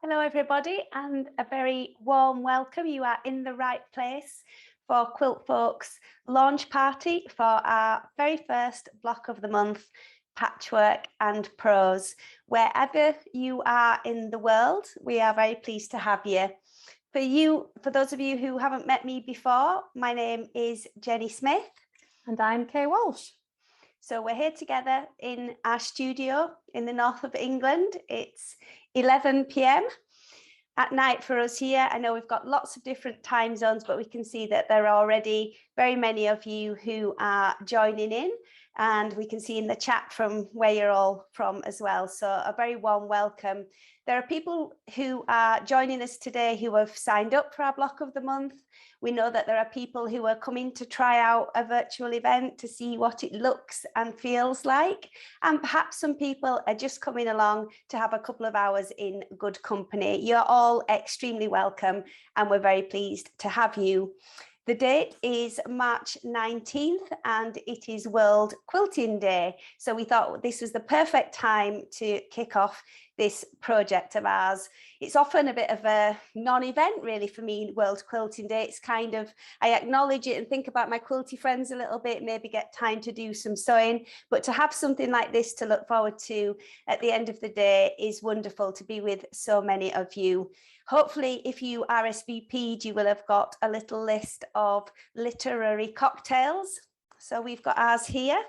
Hello everybody and a very warm welcome. You are in the right place for Quiltfolk's launch party for our very first block of the month, Patchwork and Prose. Wherever you are in the world, we are very pleased to have you. For those of you who haven't met me before, my name is Jenni Smith. And I'm Kay Walsh. So we're here together in our studio in the north of England. It's 11 p.m. at night for us here. I know we've got lots of different time zones, but we can see that there are already very many of you who are joining in, and we can see in the chat from where you're all from as well. So a very warm welcome. There are people who are joining us today who have signed up for our block of the month. We know that there are people who are coming to try out a virtual event to see what it looks and feels like. And perhaps some people are just coming along to have a couple of hours in good company. You're all extremely welcome and we're very pleased to have you. The date is March 19th and it is World Quilting Day. So we thought this was the perfect time to kick off this project of ours. It's often a bit of a non-event really for me, World Quilting Day. It's kind of, I acknowledge it and think about my quilty friends a little bit, maybe get time to do some sewing, but to have something like this to look forward to at the end of the day is wonderful to be with so many of you. Hopefully, if you RSVP'd, you will have got a little list of literary cocktails. So we've got ours here.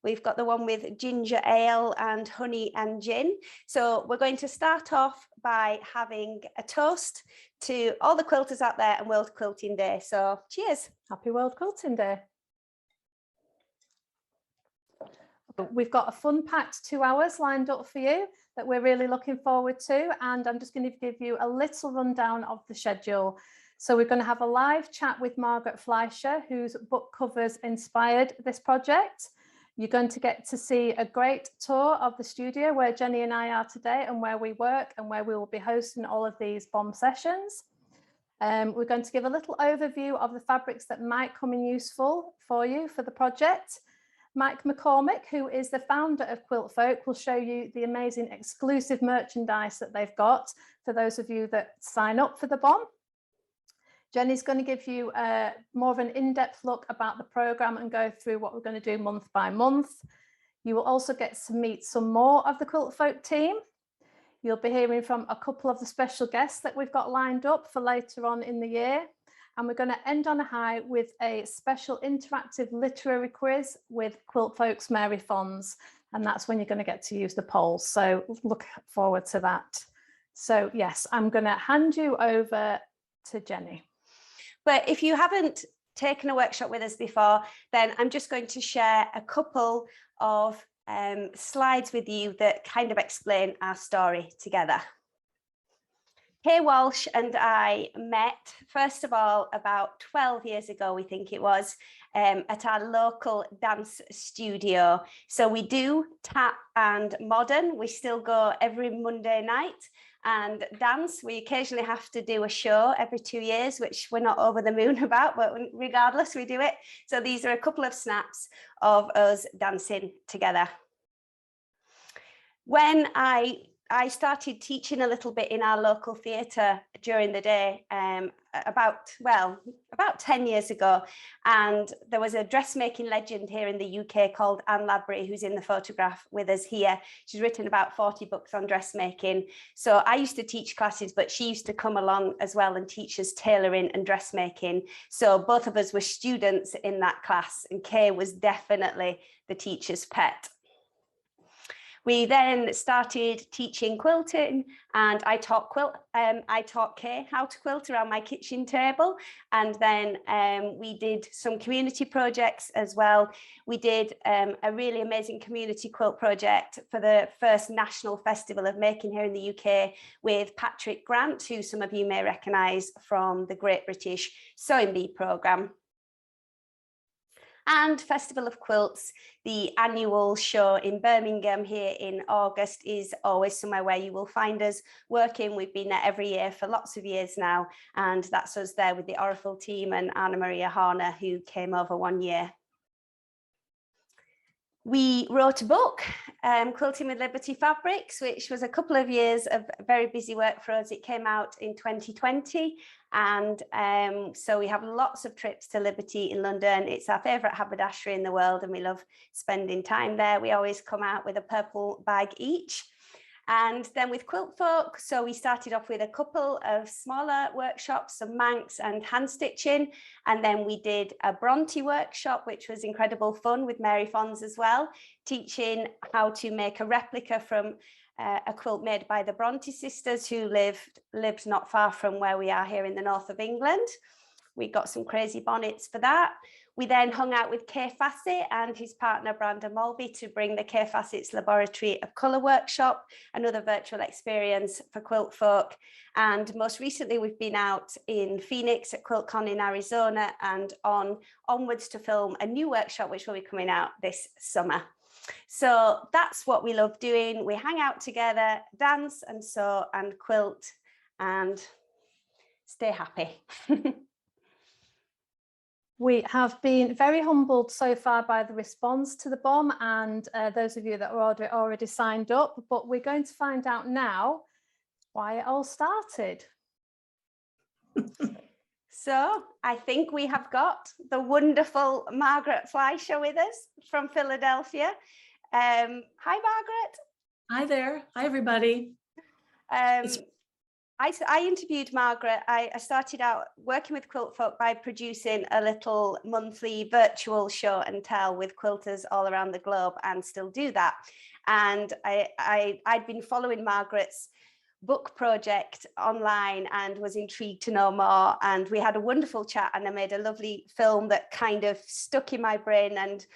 We've got the one with ginger ale and honey and gin. So we're going to start off by having a toast to all the quilters out there and World Quilting Day. So cheers. Happy World Quilting Day. We've got a fun-packed 2 hours lined up for you that we're really looking forward to, and I'm just going to give you a little rundown of the schedule. So we're going to have a live chat with Margaret Fleisher, whose book covers inspired this project. You're going to get to see a great tour of the studio where Jenni and I are today and where we work and where we will be hosting all of these BoM sessions. We're going to give a little overview of the fabrics that might come in useful for you for the project. Mike McCormick, who is the founder of Quiltfolk, will show you the amazing exclusive merchandise that they've got for those of you that sign up for the BoM. Jenni's going to give you more of an in-depth look about the programme and go through what we're going to do month by month. You will also get to meet some more of the Quiltfolk team. You'll be hearing from a couple of the special guests that we've got lined up for later on in the year. And we're going to end on a high with a special interactive literary quiz with Quiltfolk's Mary Fons. And that's when you're going to get to use the polls. So look forward to that. So yes, I'm going to hand you over to Jenni. But if you haven't taken a workshop with us before, then I'm just going to share a couple of slides with you that kind of explain our story together. Kay Walsh and I met, first of all, about 12 years ago, we think it was, at our local dance studio. So we do tap and modern. We still go every Monday night and dance. We occasionally have to do a show every 2 years, which we're not over the moon about, but regardless, we do it. So these are a couple of snaps of us dancing together. When I started teaching a little bit in our local theatre during the day about 10 years ago, and there was a dressmaking legend here in the UK called Anne Labrie, who's in the photograph with us here. She's written about 40 books on dressmaking. So I used to teach classes, but she used to come along as well and teach us tailoring and dressmaking. So both of us were students in that class, and Kay was definitely the teacher's pet. We then started teaching quilting, and I taught Kay how to quilt around my kitchen table. And then we did some community projects as well. We did a really amazing community quilt project for the first National Festival of Making here in the UK with Patrick Grant, who some of you may recognise from the Great British Sewing Bee programme. And Festival of Quilts, the annual show in Birmingham here in August, is always somewhere where you will find us working. We've been there every year for lots of years now, and that's us there with the Oracle team and Anna Maria Harner, who came over one year. We wrote a book, Quilting with Liberty Fabrics, which was a couple of years of very busy work for us. It came out in 2020, and so we have lots of trips to Liberty in London. It's our favourite haberdashery in the world, and we love spending time there. We always come out with a purple bag each. And then with Quiltfolk, so we started off with a couple of smaller workshops, some Manx and hand stitching. And then we did a Bronte workshop, which was incredible fun with Mary Fons as well, teaching how to make a replica from a quilt made by the Bronte sisters who lived not far from where we are here in the north of England. We got some crazy bonnets for that. We then hung out with Kay Fassett and his partner Brandon Mulby to bring the Kay Fassett's Laboratory of Colour workshop, another virtual experience for Quiltfolk. And most recently, we've been out in Phoenix at QuiltCon in Arizona and onwards to film a new workshop, which will be coming out this summer. So that's what we love doing. We hang out together, dance and sew and quilt and stay happy. We have been very humbled so far by the response to the BoM and those of you that are already signed up, but we're going to find out now why it all started. So I think we have got the wonderful Margaret Fleisher with us from Philadelphia. Hi, Margaret. Hi there. Hi, everybody. I interviewed Margaret. I started out working with Quiltfolk by producing a little monthly virtual show and tell with quilters all around the globe, and still do that. And I'd been following Margaret's book project online and was intrigued to know more. And we had a wonderful chat, and I made a lovely film that kind of stuck in my brain and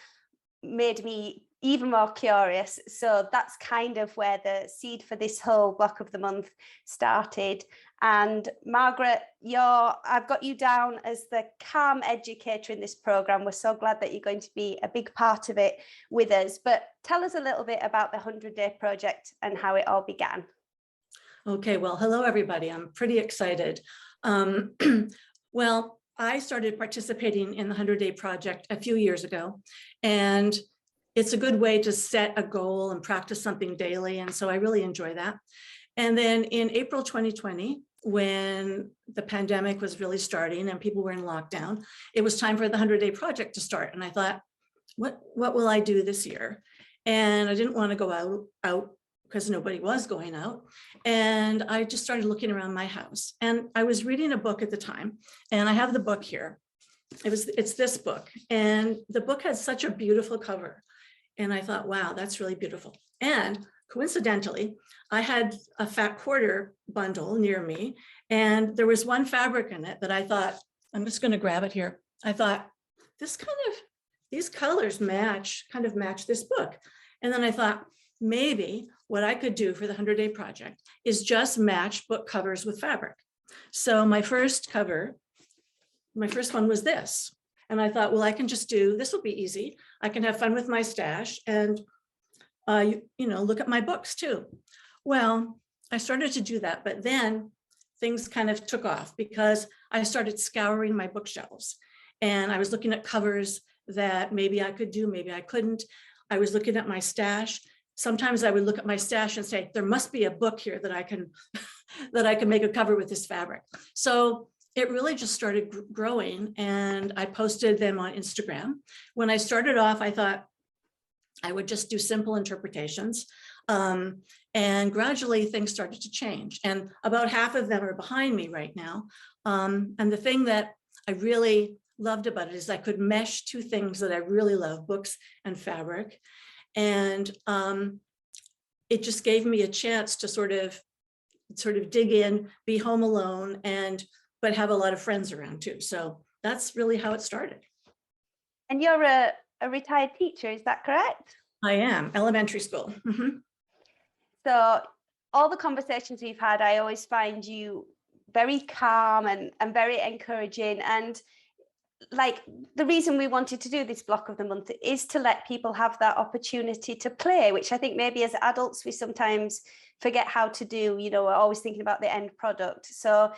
made me even more curious. So that's kind of where the seed for this whole block of the month started. And Margaret, I've got you down as the calm educator in this program. We're so glad that you're going to be a big part of it with us. But tell us a little bit about the 100-day project and how it all began. Okay, well, hello, everybody. I'm pretty excited. Well, I started participating in the 100-day project a few years ago, and it's a good way to set a goal and practice something daily. And so I really enjoy that. And then in April 2020, when the pandemic was really starting and people were in lockdown, it was time for the 100-day project to start. And I thought, what will I do this year? And I didn't want to go out because nobody was going out. And I just started looking around my house. And I was reading a book at the time, and I have the book here. It's this book, and the book has such a beautiful cover. And I thought, wow, that's really beautiful. And coincidentally, I had a fat quarter bundle near me, and there was one fabric in it that I thought, I'm just going to grab it here. I thought, these colors kind of match this book. And then I thought, maybe what I could do for the 100-day project is just match book covers with fabric. So my first one was this. And I thought, well, I can just this will be easy. I can have fun with my stash and, look at my books too. Well, I started to do that, but then things kind of took off because I started scouring my bookshelves, and I was looking at covers that maybe I could do, maybe I couldn't. I was looking at my stash. Sometimes I would look at my stash and say, there must be a book here that I can, that I can make a cover with this fabric. So it really just started growing, and I posted them on Instagram. When I started off, I thought I would just do simple interpretations. And gradually things started to change. And about half of them are behind me right now. And the thing that I really loved about it is I could mesh two things that I really love, books and fabric. And it just gave me a chance to sort of dig in, be home alone, but have a lot of friends around too. So that's really how it started. And you're a retired teacher, is that correct? I am, elementary school. Mm-hmm. So all the conversations we've had, I always find you very calm and very encouraging. And like the reason we wanted to do this block of the month is to let people have that opportunity to play, which I think maybe as adults we sometimes forget how to do. You know, we're always thinking about the end product. So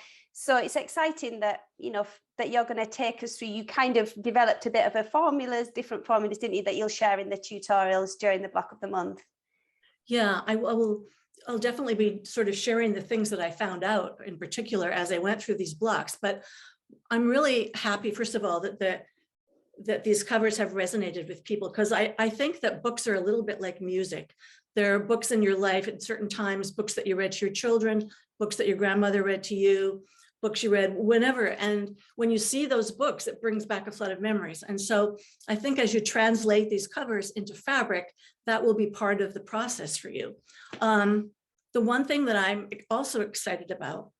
it's exciting that, you know, that you're going to take us through. You kind of developed a bit of different formulas, didn't you, that you'll share in the tutorials during the block of the month. Yeah, I'll definitely be sort of sharing the things that I found out in particular as I went through these blocks, but I'm really happy, first of all, that these covers have resonated with people, because I think that books are a little bit like music. There are books in your life at certain times, books that you read to your children, books that your grandmother read to you, books you read whenever. And when you see those books, it brings back a flood of memories. And so I think as you translate these covers into fabric, that will be part of the process for you. The one thing that I'm also excited about,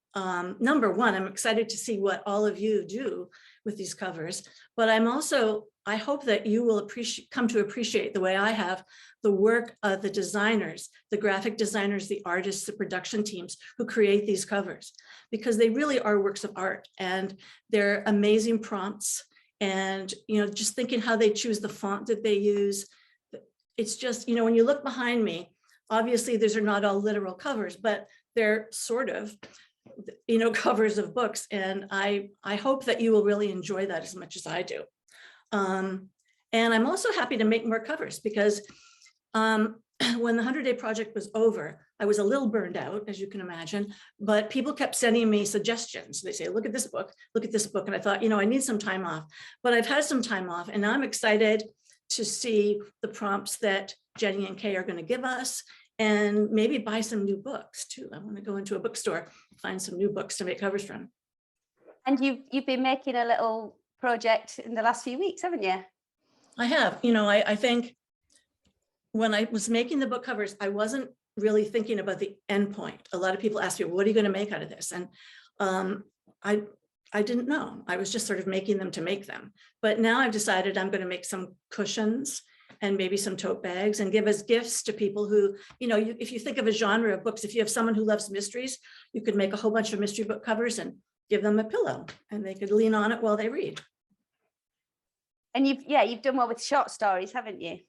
number one, I'm excited to see what all of you do with these covers, but I hope that you will come to appreciate the way I have the work of the designers, the graphic designers, the artists, the production teams who create these covers, because they really are works of art and they're amazing prompts. And, you know, just thinking how they choose the font that they use. It's just, you know, when you look behind me, obviously these are not all literal covers, but they're sort of, you know, covers of books. And I hope that you will really enjoy that as much as I do. And I'm also happy to make more covers, because when the 100-day project was over, I was a little burned out, as you can imagine, but people kept sending me suggestions. They say, look at this book, look at this book. And I thought, you know, I need some time off, but I've had some time off, and I'm excited to see the prompts that Jenni and Kay are going to give us, and maybe buy some new books too. I want to go into a bookstore, find some new books to make covers from. And you've been making a little project in the last few weeks, haven't you? I have. You know, I think when I was making the book covers, I wasn't really thinking about the end point. A lot of people ask me, what are you going to make out of this? And I didn't know. I was just sort of making them to make them. But now I've decided I'm going to make some cushions and maybe some tote bags and give as gifts to people who, you know, if you think of a genre of books, if you have someone who loves mysteries, you could make a whole bunch of mystery book covers and give them a pillow and they could lean on it while they read. And you've done well with short stories, haven't you?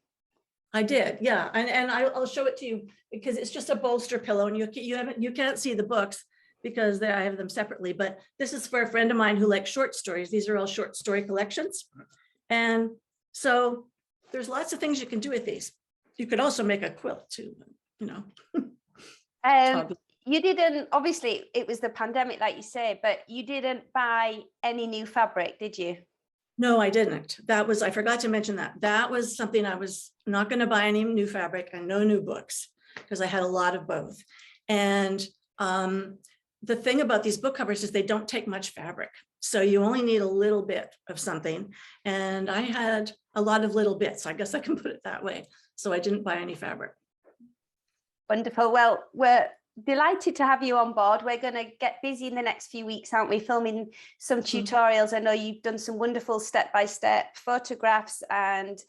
I did, yeah, and I'll show it to you because it's just a bolster pillow, and you can't see the books because I have them separately. But this is for a friend of mine who likes short stories. These are all short story collections, and so there's lots of things you can do with these. You could also make a quilt too, you know. You didn't, obviously it was the pandemic, like you say, but you didn't buy any new fabric, did you? No, I didn't. I forgot to mention that. That was something I was not going to buy any new fabric and no new books because I had a lot of both. And the thing about these book covers is they don't take much fabric. So you only need a little bit of something. And I had a lot of little bits. I guess I can put it that way. So I didn't buy any fabric. Wonderful. Well, we're delighted to have you on board. We're going to get busy in the next few weeks, aren't we, filming some tutorials. I know you've done some wonderful step-by-step photographs and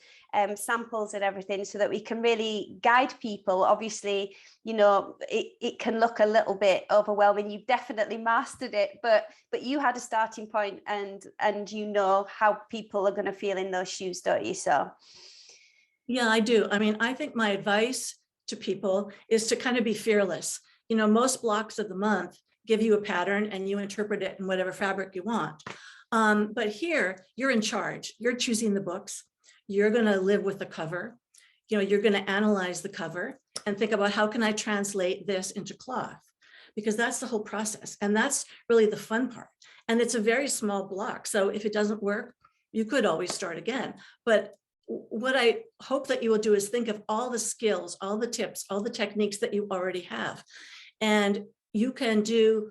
samples and everything so that we can really guide people. Obviously, you know, it can look a little bit overwhelming. You've definitely mastered it, but you had a starting point and you know how people are going to feel in those shoes, don't you? So yeah, I do. I mean, I think my advice to people is to kind of be fearless. You know, most blocks of the month give you a pattern and you interpret it in whatever fabric you want. But here you're in charge. You're choosing the books. You're going to live with the cover. You know, you're going to analyze the cover and think about how can I translate this into cloth? Because that's the whole process. And that's really the fun part. And it's a very small block. So if it doesn't work, you could always start again. But what I hope that you will do is think of all the skills, all the tips, all the techniques that you already have. And you can do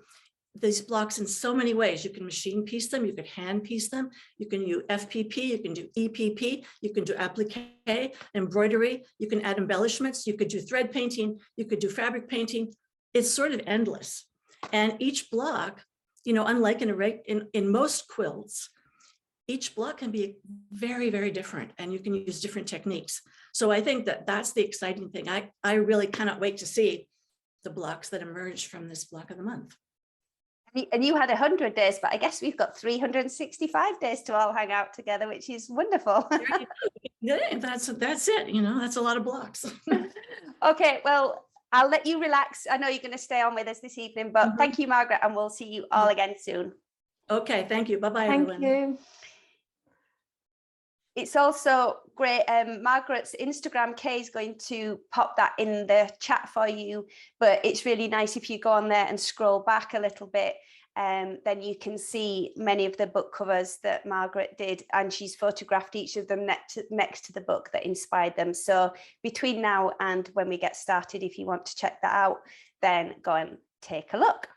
these blocks in so many ways. You can machine piece them, you could hand piece them, you can use FPP, you can do EPP, you can do applique, embroidery, you can add embellishments, you could do thread painting, you could do fabric painting. It's sort of endless. And each block, you know, unlike in most quilts, each block can be very, very different and you can use different techniques. So I think that that's the exciting thing. I really cannot wait to see the blocks that emerge from this block of the month. And you had 100 days, but I guess we've got 365 days to all hang out together, which is wonderful. Yeah, that's it. You know, that's a lot of blocks. Okay, well, I'll let you relax. I know you're going to stay on with us this evening, but thank you, Margaret, and we'll see you all again soon. Okay, thank you. Bye-bye, Thank everyone. you. It's also great. Margaret's Instagram, Kay, is going to pop that in the chat for you, but it's really nice if you go on there and scroll back a little bit. Then you can see many of the book covers that Margaret did, and she's photographed each of them next to the book that inspired them. So between now and when we get started, if you want to check that out, then go and take a look.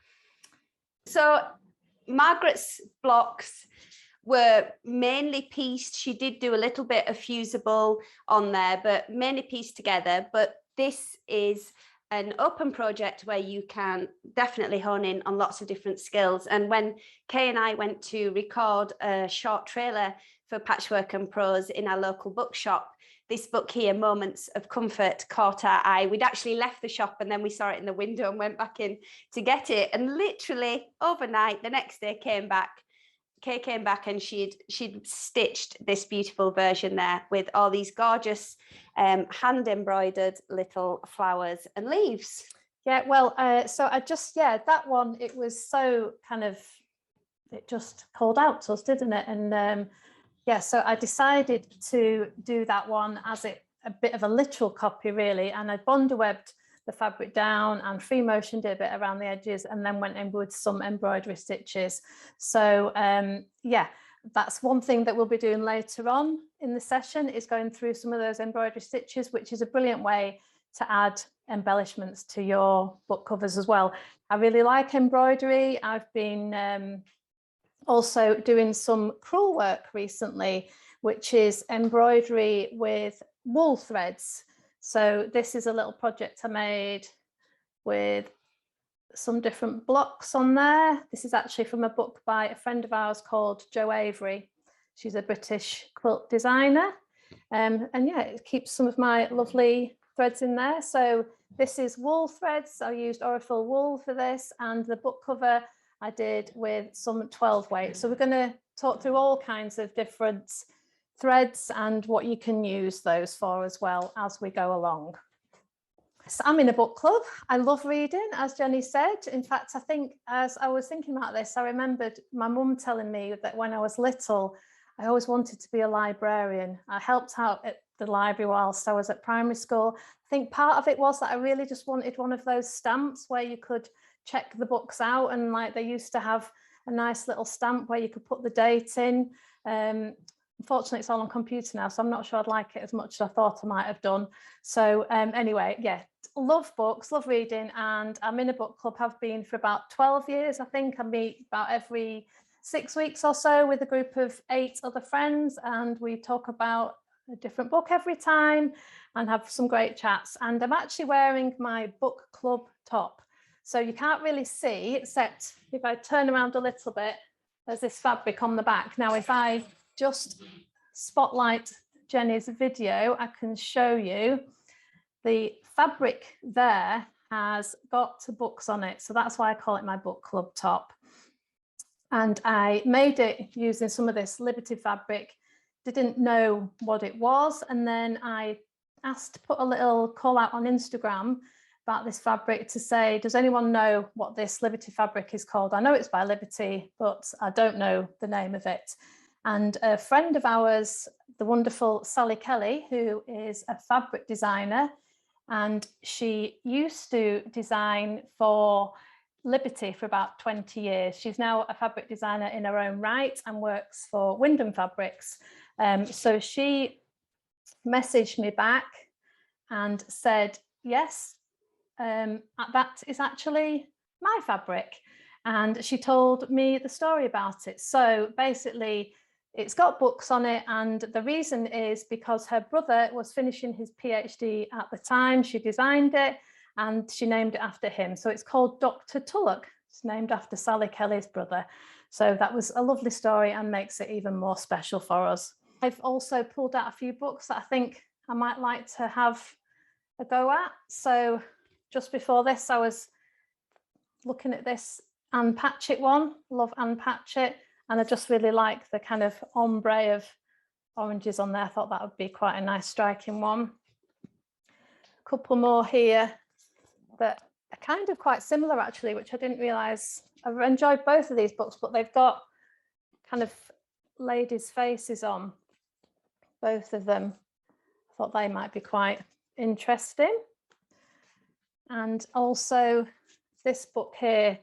So Margaret's blocks were mainly pieced. She did do a little bit of fusible on there, but mainly pieced together. But this is an open project where you can definitely hone in on lots of different skills. And when Kay and I went to record a short trailer for Patchwork and Prose in our local bookshop, this book here, Moments of Comfort, caught our eye. We'd actually left the shop and then we saw it in the window and went back in to get it. And literally overnight, the next day Kay came back and she'd stitched this beautiful version there with all these gorgeous hand embroidered little flowers and leaves. Yeah, well, so that one, it was so kind of, it just called out to us, didn't it? And so I decided to do that one as a bit of a literal copy, really. And I bonderwebbed the fabric down and free motioned it a bit around the edges, and then went in with some embroidery stitches. So that's one thing that we'll be doing later on in the session, is going through some of those embroidery stitches, which is a brilliant way to add embellishments to your book covers as well. I really like embroidery. I've been also doing some crewel work recently, which is embroidery with wool threads. So this is a little project I made with some different blocks on there. This is actually from a book by a friend of ours called Jo Avery. She's a British quilt designer. And yeah, it keeps some of my lovely threads in there. So this is wool threads. I used Orifil wool for this, and the book cover I did with some 12 weight. So we're going to talk through all kinds of different threads and what you can use those for as well as we go along. So I'm in a book club. I love reading, as Jenni said. In fact, I think as I was thinking about this, I remembered my mum telling me that when I was little, I always wanted to be a librarian. I helped out at the library whilst I was at primary school. I think part of it was that I really just wanted one of those stamps where you could check the books out, and like they used to have a nice little stamp where you could put the date in. Unfortunately, it's all on computer now, so I'm not sure I'd like it as much as I thought I might have done. So anyway, yeah, love books, love reading, and I'm in a book club, have been for about 12 years, I think. I meet about every 6 weeks or so with a group of 8 other friends, and we talk about a different book every time and have some great chats. And I'm actually wearing my book club top. So you can't really see, except if I turn around a little bit, there's this fabric on the back. Now, if I just spotlight Jenni's video, I can show you the fabric there has got books on it. So that's why I call it my book club top. And I made it using some of this Liberty fabric, didn't know what it was. And then I asked to put a little call out on Instagram about this fabric to say, does anyone know what this Liberty fabric is called? I know it's by Liberty, but I don't know the name of it. And a friend of ours, the wonderful Sally Kelly, who is a fabric designer, and she used to design for Liberty for about 20 years. She's now a fabric designer in her own right and works for Wyndham Fabrics. So she messaged me back and said, yes, that is actually my fabric. And she told me the story about it. So basically, it's got books on it, and the reason is because her brother was finishing his PhD at the time. She designed it and she named it after him. So it's called Dr. Tulloch. It's named after Sally Kelly's brother. So that was a lovely story and makes it even more special for us. I've also pulled out a few books that I think I might like to have a go at. So just before this, I was looking at this Anne Patchett one, love Anne Patchett, and I just really like the kind of ombre of oranges on there. I thought that would be quite a nice striking one. A couple more here that are kind of quite similar actually, which I didn't realise. I've enjoyed both of these books, but they've got kind of ladies' faces on both of them. I thought they might be quite interesting. And also this book here,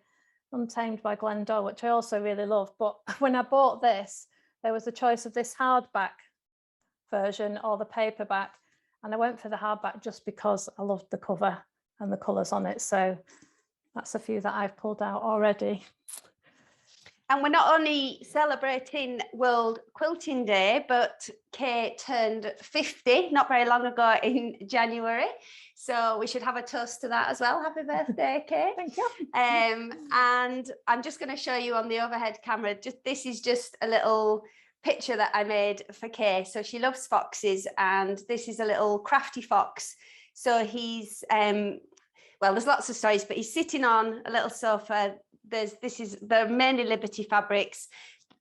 Untamed by Glendore, which I also really love. But when I bought this, there was a choice of this hardback version or the paperback. And I went for the hardback just because I loved the cover and the colours on it. So that's a few that I've pulled out already. And we're not only celebrating World Quilting Day, but Kay turned 50 not very long ago in January. So we should have a toast to that as well. Happy birthday, Kay. Thank you. And I'm just going to show you on the overhead camera. This is just a little picture that I made for Kay. So she loves foxes, and this is a little crafty fox. So he's, well, there's lots of stories, but he's sitting on a little sofa. They're mainly Liberty fabrics,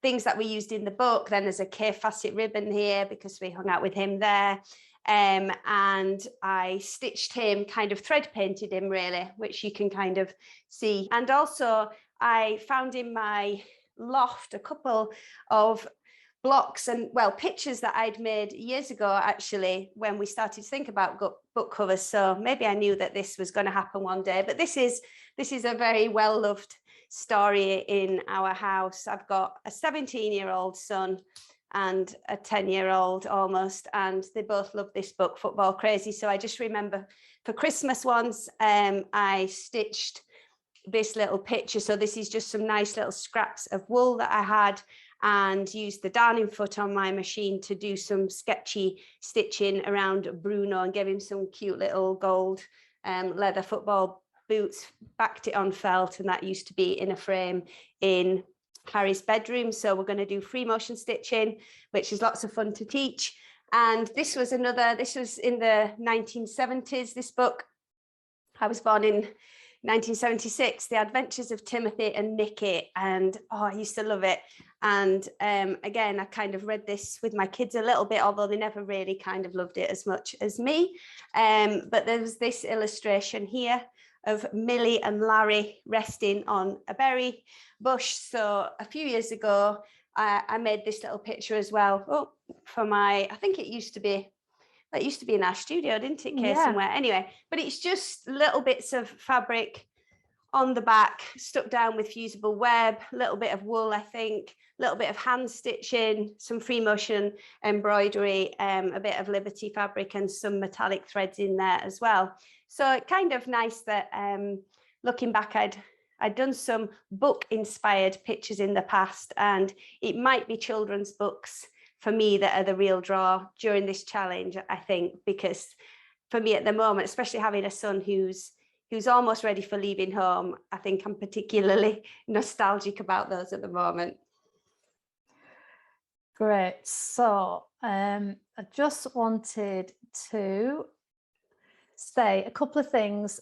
things that we used in the book. Then there's a Kay facet ribbon here because we hung out with him there. And I stitched him, kind of thread painted him really, which you can kind of see. And also I found in my loft a couple of blocks and, well, pictures that I'd made years ago, actually, when we started to think about book covers. So maybe I knew that this was going to happen one day, but this is a very well-loved story in our house. I've got a 17-year-old son and a 10-year-old almost, and they both love this book, Football Crazy. So I just remember for Christmas once, I stitched this little picture. So this is just some nice little scraps of wool that I had, and used the darning foot on my machine to do some sketchy stitching around Bruno and gave him some cute little gold leather football boots, backed it on felt, and that used to be in a frame in Harry's bedroom. So we're going to do free motion stitching, which is lots of fun to teach. And this was in the 1970s, this book. I was born in 1976, The Adventures of Timothy and Nicky, and I used to love it. And again, I kind of read this with my kids a little bit, although they never really kind of loved it as much as me. But there's this illustration here of Millie and Larry resting on a berry bush. So a few years ago, I made this little picture as well. For my, I think it used to be in our studio, didn't it, Kay, Yeah. somewhere? Anyway, but it's just little bits of fabric on the back, stuck down with fusible web, a little bit of wool, I think, a little bit of hand stitching, some free motion embroidery, a bit of Liberty fabric and some metallic threads in there as well. So kind of nice that looking back, I'd done some book inspired pictures in the past, and it might be children's books for me that are the real draw during this challenge, I think, because for me at the moment, especially having a son who's almost ready for leaving home, I think I'm particularly nostalgic about those at the moment. Great. So I just wanted to say a couple of things.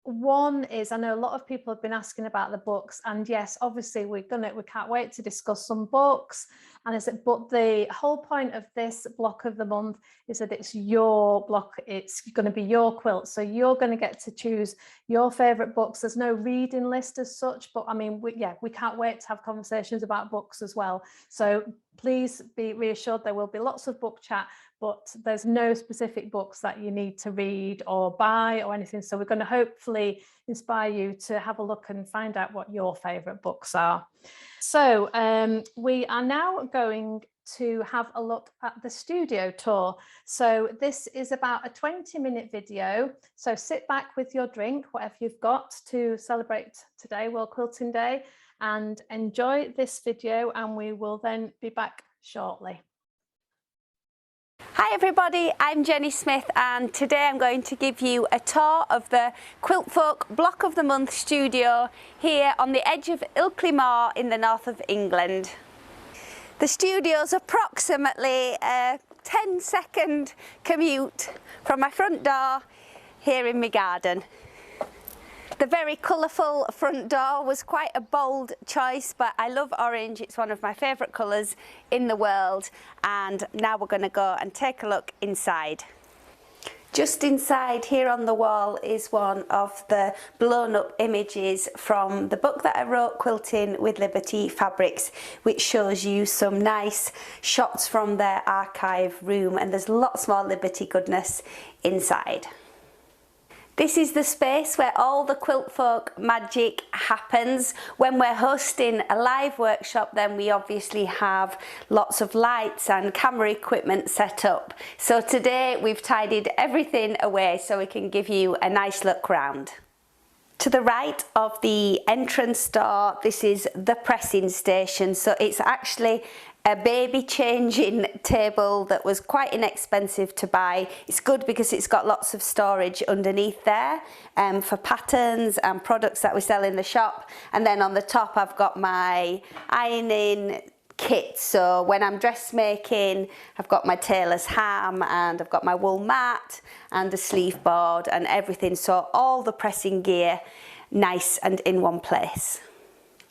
One is, I know a lot of people have been asking about the books, and yes, obviously we can't wait to discuss some books. But the whole point of this block of the month is that it's your block, it's going to be your quilt. So you're going to get to choose your favourite books. There's no reading list as such, but I mean, we can't wait to have conversations about books as well. So please be reassured there will be lots of book chat, but there's no specific books that you need to read or buy or anything. So we're going to hopefully inspire you to have a look and find out what your favourite books are. So we are now going to have a look at the studio tour. So this is about a 20-minute video. So sit back with your drink, whatever you've got to celebrate today, World Quilting Day, and enjoy this video, and we will then be back shortly. Hi everybody, I'm Jenni Smith, and today I'm going to give you a tour of the Quiltfolk Block of the Month studio here on the edge of Ilkley Moor in the north of England. The studio's approximately a 10-second commute from my front door here in my garden. The very colourful front door was quite a bold choice, but I love orange. It's one of my favourite colours in the world. And now we're going to go and take a look inside. Just inside here on the wall is one of the blown up images from the book that I wrote, Quilting with Liberty Fabrics, which shows you some nice shots from their archive room, and there's lots more Liberty goodness inside. This is the space where all the Quiltfolk magic happens. When we're hosting a live workshop, then we obviously have lots of lights and camera equipment set up. So today we've tidied everything away so we can give you a nice look round. To the right of the entrance door, this is the pressing station. So it's actually a baby changing table that was quite inexpensive to buy. It's good because it's got lots of storage underneath there for patterns and products that we sell in the shop. And then on the top I've got my ironing kit. So when I'm dressmaking, I've got my tailor's ham and I've got my wool mat and a sleeve board and everything. So all the pressing gear nice and in one place.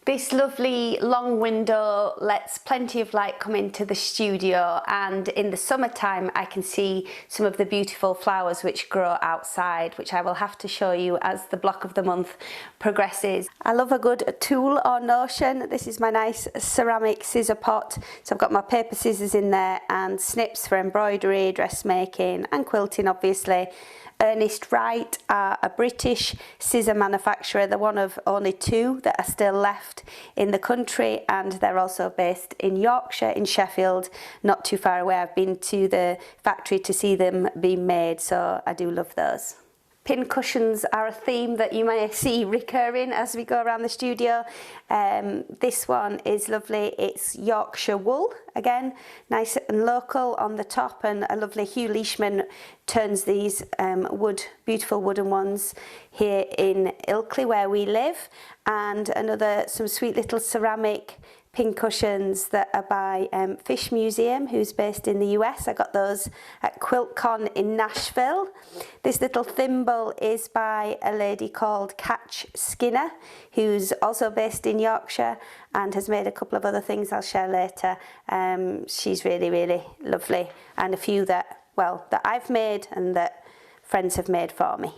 This lovely long window lets plenty of light come into the studio, and in the summertime I can see some of the beautiful flowers which grow outside, which I will have to show you as the block of the month progresses. I love a good tool or notion. This is my nice ceramic scissor pot. So I've got my paper scissors in there and snips for embroidery, dressmaking and quilting obviously. Ernest, Wright are a British scissor manufacturer. They're one of only two that are still left in the country, and they're also based in Yorkshire, in Sheffield, not too far away. I've been to the factory to see them being made, so I do love those. Pin cushions are a theme that you may see recurring as we go around the studio. This one is lovely. It's Yorkshire wool, again, nice and local on the top, and a lovely Hugh Leishman turns these beautiful wooden ones here in Ilkley where we live, and some sweet little ceramic pin cushions that are by Fish Museum, who's based in the US. I got those at QuiltCon in Nashville. This little thimble is by a lady called Catch Skinner, who's also based in Yorkshire and has made a couple of other things I'll share later. She's really, really lovely, and a few that I've made and that friends have made for me.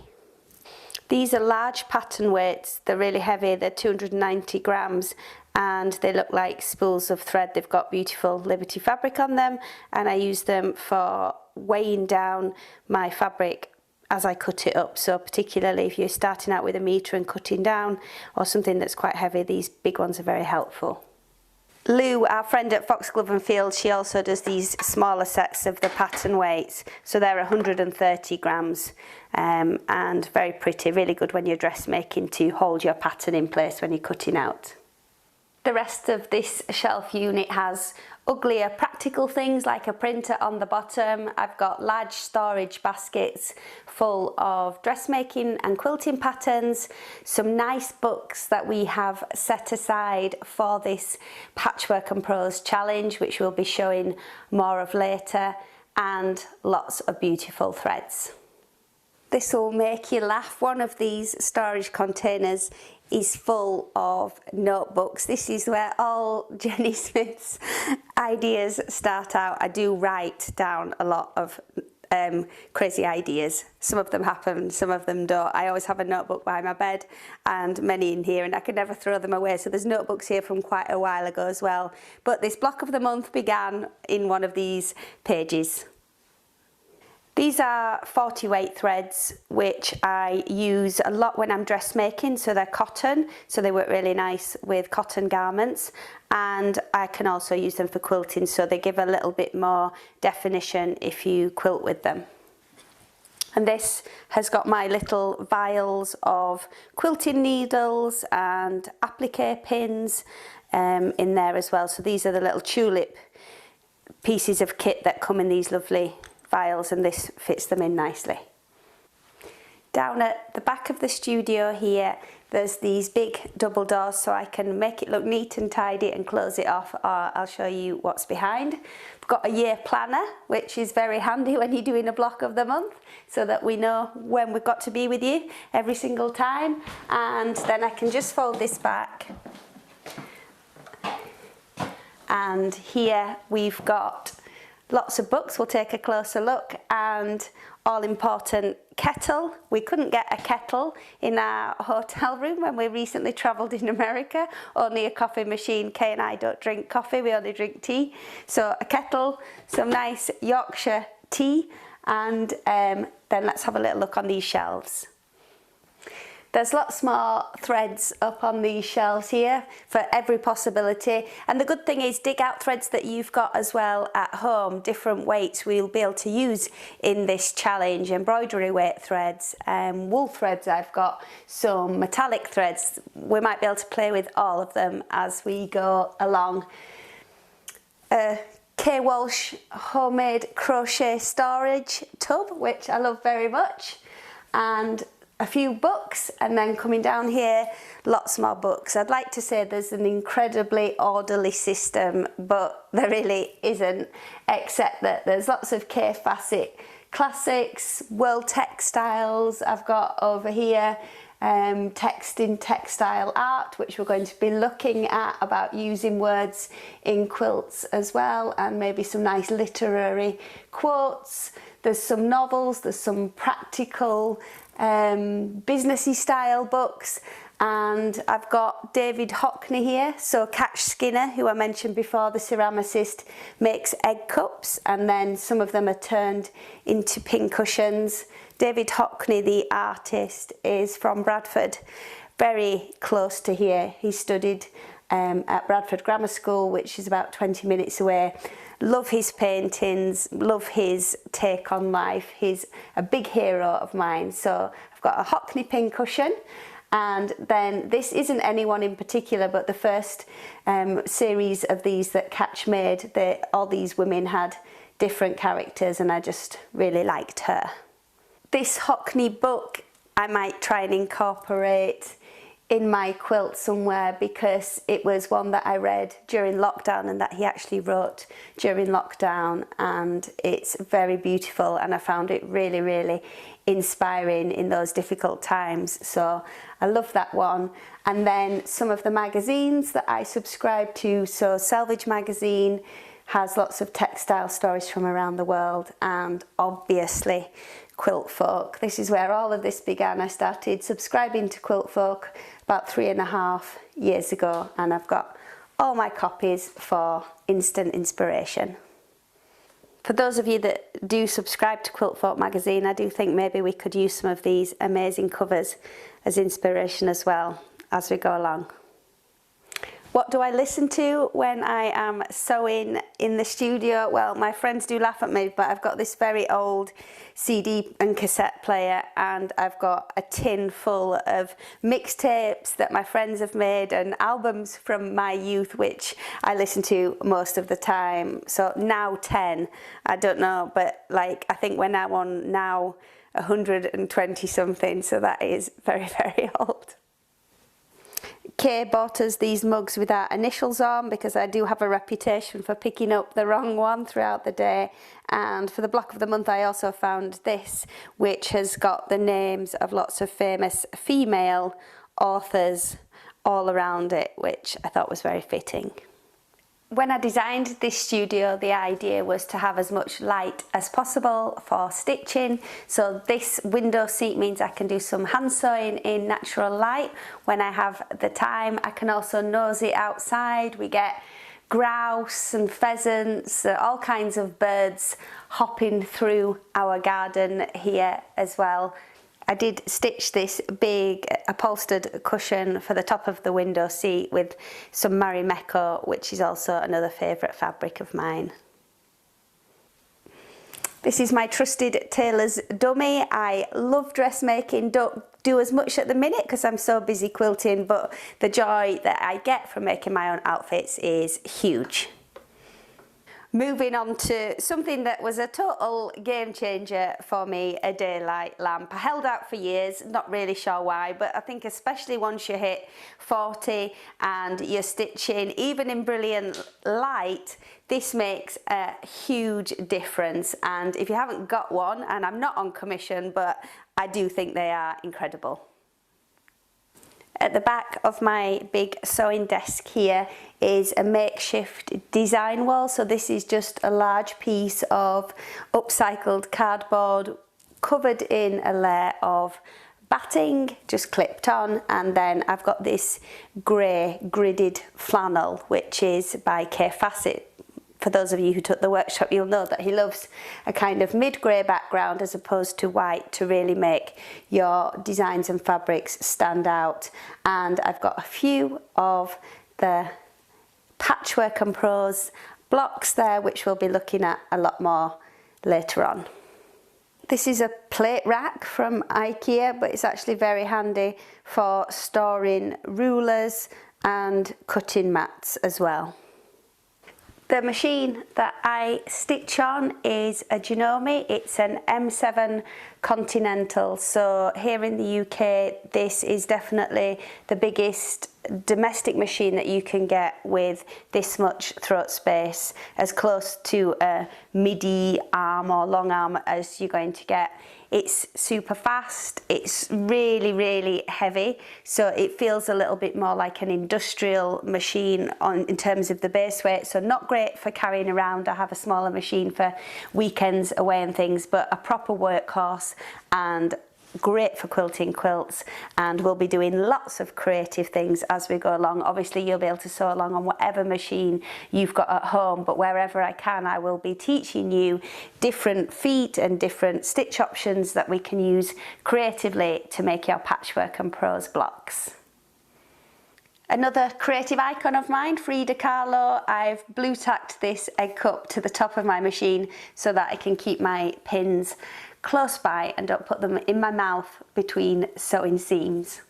These are large pattern weights. They're really heavy. They're 290 grams. And they look like spools of thread. They've got beautiful Liberty fabric on them, and I use them for weighing down my fabric as I cut it up. So particularly if you're starting out with a metre and cutting down, or something that's quite heavy, these big ones are very helpful. Lou, our friend at Foxglove and Field, she also does these smaller sets of the pattern weights. So they're 130 grams and very pretty, really good when you're dressmaking to hold your pattern in place when you're cutting out. The rest of this shelf unit has uglier practical things like a printer on the bottom. I've got large storage baskets full of dressmaking and quilting patterns, some nice books that we have set aside for this Patchwork and Prose challenge, which we'll be showing more of later, and lots of beautiful threads. This will make you laugh. One of these storage containers is full of notebooks. This is where all Jenni Smith's ideas start out. I do write down a lot of crazy ideas. Some of them happen, some of them don't. I always have a notebook by my bed and many in here, and I can never throw them away. So there's notebooks here from quite a while ago as well. But this block of the month began in one of these pages. These are 40 weight threads, which I use a lot when I'm dressmaking. So they're cotton, so they work really nice with cotton garments. And I can also use them for quilting, so they give a little bit more definition if you quilt with them. And this has got my little vials of quilting needles and applique pins in there as well. So these are the little tulip pieces of kit that come in these lovely vials, and this fits them in nicely. Down at the back of the studio here, there's these big double doors so I can make it look neat and tidy and close it off, or I'll show you what's behind. I've got a year planner, which is very handy when you're doing a block of the month, so that we know when we've got to be with you every single time. And then I can just fold this back. And here we've got lots of books. We'll take a closer look, and all important kettle. We couldn't get a kettle in our hotel room when we recently travelled in America, only a coffee machine. Kay and I don't drink coffee, we only drink tea. So a kettle, some nice Yorkshire tea, and then let's have a little look on these shelves. There's lots more threads up on these shelves here for every possibility, and the good thing is dig out threads that you've got as well at home, different weights we'll be able to use in this challenge. Embroidery weight threads, wool threads, I've got some metallic threads. We might be able to play with all of them as we go along. Kay Walsh homemade crochet storage tub, which I love very much, and a few books, and then coming down here, lots more books. I'd like to say there's an incredibly orderly system, but there really isn't, except that there's lots of Kay Facet classics, world textiles I've got over here, text in textile art, which we're going to be looking at, about using words in quilts as well, and maybe some nice literary quotes. There's some novels, there's some practical businessy style books, and I've got David Hockney here. So Catch Skinner, who I mentioned before, the ceramicist, makes egg cups, and then some of them are turned into pincushions. David Hockney, the artist, is from Bradford, very close to here. He studied at Bradford Grammar School, which is about 20 minutes away. Love his paintings, love his take on life. He's a big hero of mine. So I've got a Hockney pincushion, and then this isn't anyone in particular, but the first series of these that Catch made, all these women had different characters, and I just really liked her. This Hockney book I might try and incorporate in my quilt somewhere, because it was one that I read during lockdown and that he actually wrote during lockdown, and it's very beautiful, and I found it really, really inspiring in those difficult times. So I love that one. And then some of the magazines that I subscribe to, so Selvage magazine has lots of textile stories from around the world, and obviously Quiltfolk. This is where all of this began. I started subscribing to Quiltfolk about 3.5 years ago, and I've got all my copies for instant inspiration. For those of you that do subscribe to Quiltfolk magazine, I do think maybe we could use some of these amazing covers as inspiration as well as we go along. What do I listen to when I am sewing in the studio? Well, my friends do laugh at me, but I've got this very old CD and cassette player, and I've got a tin full of mixtapes that my friends have made and albums from my youth, which I listen to most of the time. So now 10, I don't know, but like I think we're now on 120 something, so that is very, very old. Kay bought us these mugs with our initials on, because I do have a reputation for picking up the wrong one throughout the day. And for the block of the month, I also found this, which has got the names of lots of famous female authors all around it, which I thought was very fitting. When I designed this studio, the idea was to have as much light as possible for stitching. So this window seat means I can do some hand sewing in natural light when I have the time. I can also nose it outside. We get grouse and pheasants, all kinds of birds hopping through our garden here as well. I did stitch this big upholstered cushion for the top of the window seat with some Marimekko, which is also another favourite fabric of mine. This is my trusted tailor's dummy. I love dressmaking, don't do as much at the minute because I'm so busy quilting, but the joy that I get from making my own outfits is huge. Moving on to something that was a total game changer for me, a daylight lamp. I held out for years, not really sure why, but I think especially once you hit 40 and you're stitching, even in brilliant light, this makes a huge difference. And if you haven't got one, and I'm not on commission, but I do think they are incredible. At the back of my big sewing desk here is a makeshift design wall. So this is just a large piece of upcycled cardboard covered in a layer of batting, just clipped on, and then I've got this grey gridded flannel, which is by Kay. For those of you who took the workshop, you'll know that he loves a kind of mid-grey background as opposed to white to really make your designs and fabrics stand out. And I've got a few of the Patchwork Prose blocks there, which we'll be looking at a lot more later on. This is a plate rack from IKEA, but it's actually very handy for storing rulers and cutting mats as well. The machine that I stitch on is a Janome. It's an M7 Continental. So here in the UK, this is definitely the biggest domestic machine that you can get with this much throat space, as close to a midi arm or long arm as you're going to get. It's super fast, it's really, really heavy, so it feels a little bit more like an industrial machine in terms of the base weight, so not great for carrying around. I have a smaller machine for weekends away and things, but a proper workhorse and great for quilting quilts. And we'll be doing lots of creative things as we go along. Obviously you'll be able to sew along on whatever machine you've got at home, but wherever I can I will be teaching you different feet and different stitch options that we can use creatively to make your Patchwork and Prose blocks. Another creative icon of mine, Frida Kahlo. I've blue tacked this egg cup to the top of my machine so that I can keep my pins close by and don't put them in my mouth between sewing seams.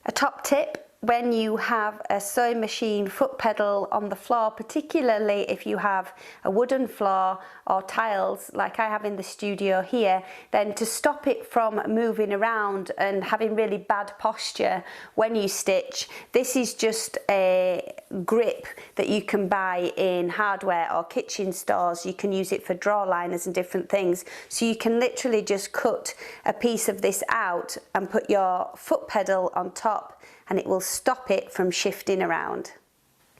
A top tip: when you have a sewing machine foot pedal on the floor, particularly if you have a wooden floor or tiles like I have in the studio here, then to stop it from moving around and having really bad posture when you stitch, this is just a grip that you can buy in hardware or kitchen stores. You can use it for drawer liners and different things. So you can literally just cut a piece of this out and put your foot pedal on top, and it will stop it from shifting around.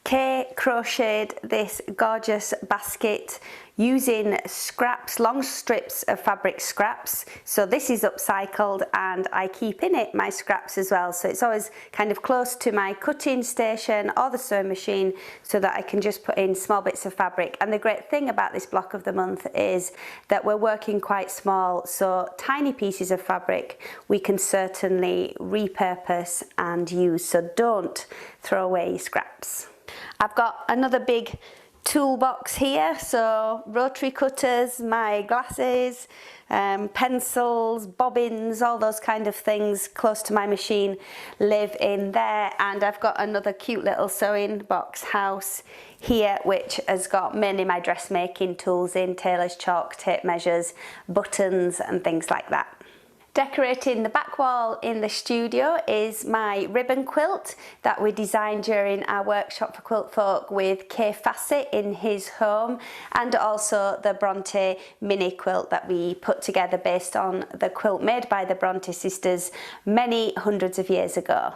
Kay crocheted this gorgeous basket using scraps, long strips of fabric scraps. So this is upcycled and I keep in it my scraps as well. So it's always kind of close to my cutting station or the sewing machine so that I can just put in small bits of fabric. And the great thing about this block of the month is that we're working quite small. So tiny pieces of fabric we can certainly repurpose and use. So don't throw away your scraps. I've got another big toolbox here, so rotary cutters, my glasses, pencils, bobbins, all those kind of things close to my machine live in there. And I've got another cute little sewing box house here which has got mainly my dressmaking tools in, tailor's chalk, tape measures, buttons and things like that. Decorating the back wall in the studio is my ribbon quilt that we designed during our workshop for Quiltfolk with Kay in his home, and also the Bronte mini quilt that we put together based on the quilt made by the Bronte sisters many hundreds of years ago.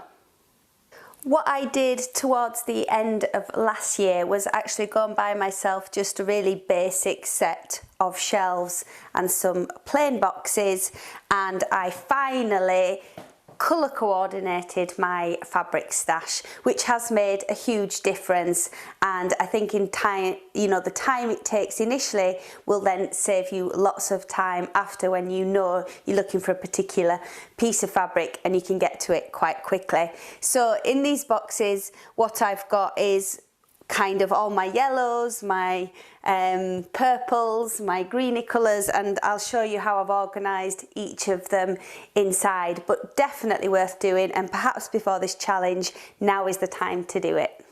What I did towards the end of last year was actually go and buy myself just a really basic set of shelves and some plain boxes, and I finally colour coordinated my fabric stash, which has made a huge difference. And I think in time, you know, the time it takes initially will then save you lots of time after, when you know you're looking for a particular piece of fabric and you can get to it quite quickly. So in these boxes what I've got is kind of all my yellows, my purples, my greeny colours, and I'll show you how I've organised each of them inside, but definitely worth doing, and perhaps before this challenge, now is the time to do it.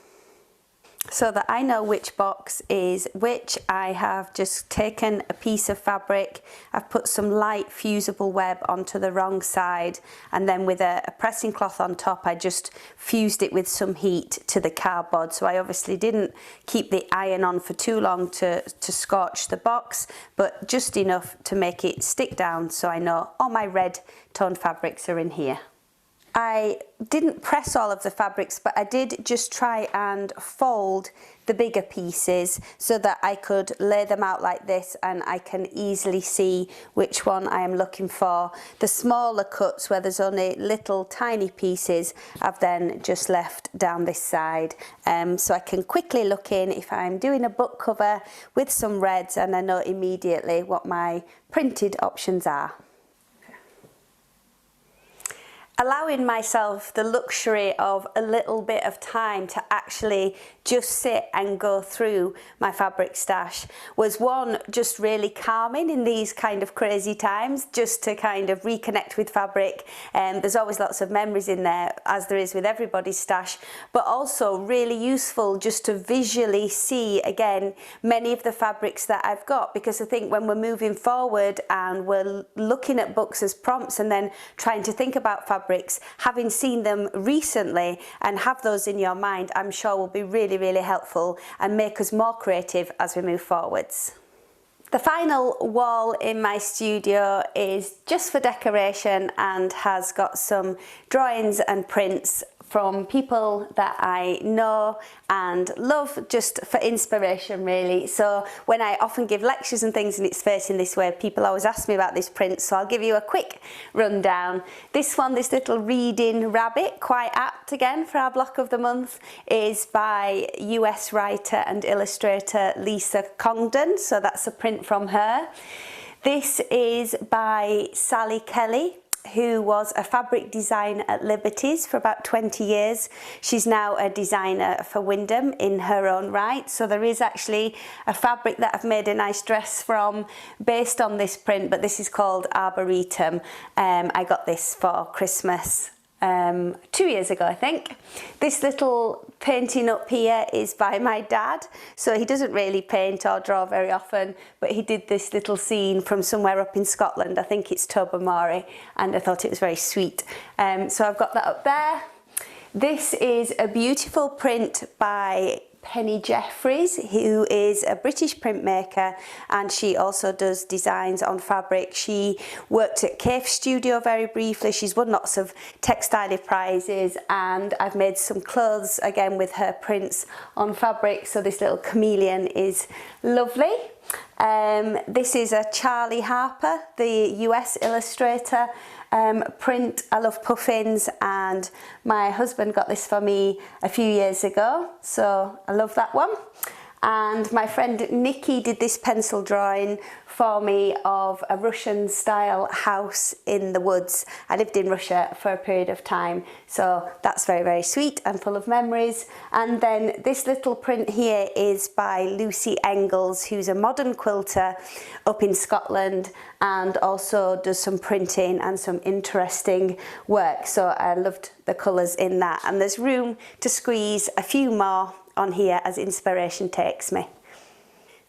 so that I know which box is which. I have just taken a piece of fabric, I've put some light fusible web onto the wrong side, and then with a pressing cloth on top I just fused it with some heat to the cardboard. So I obviously didn't keep the iron on for too long to scorch the box, but just enough to make it stick down so I know all my red toned fabrics are in here. I didn't press all of the fabrics, but I did just try and fold the bigger pieces so that I could lay them out like this and I can easily see which one I am looking for. The smaller cuts where there's only little tiny pieces I've then just left down this side, so I can quickly look in if I'm doing a book cover with some reds and I know immediately what my printed options are. Allowing myself the luxury of a little bit of time to actually just sit and go through my fabric stash was one, just really calming in these kind of crazy times, just to kind of reconnect with fabric. There's always lots of memories in there, as there is with everybody's stash, but also really useful just to visually see again many of the fabrics that I've got, because I think when we're moving forward and we're looking at books as prompts and then trying to think about fabrics, having seen them recently and have those in your mind, I'm sure will be really helpful and make us more creative as we move forwards. The final wall in my studio is just for decoration and has got some drawings and prints from people that I know and love, just for inspiration really. So when I often give lectures and things and it's facing this way, people always ask me about this print, so I'll give you a quick rundown. This one, this little reading rabbit, quite apt again for our block of the month, is by US writer and illustrator Lisa Congdon, so that's a print from her. This is by Sally Kelly, who was a fabric designer at Liberties for about 20 years. She's now a designer for Wyndham in her own right. So there is actually a fabric that I've made a nice dress from based on this print, but this is called Arboretum. I got this for Christmas 2 years ago, I think. This little painting up here is by my dad. So he doesn't really paint or draw very often, but he did this little scene from somewhere up in Scotland. I think it's Tobermory, and I thought it was very sweet. So I've got that up there. This is a beautiful print by Penny Jeffries, who is a British printmaker, and she also does designs on fabric. She worked at Cave Studio very briefly. She's won lots of textile prizes, and I've made some clothes again with her prints on fabric. So this little chameleon is lovely. This is a Charlie Harper, the US illustrator, print. I love puffins, and my husband got this for me a few years ago, so I love that one. And my friend Nikki did this pencil drawing for me of a Russian style house in the woods. I lived in Russia for a period of time, so that's very sweet and full of memories. And then this little print here is by Lucy Engels, who's a modern quilter up in Scotland and also does some printing and some interesting work. So I loved the colours in that, and there's room to squeeze a few more on here as inspiration takes me.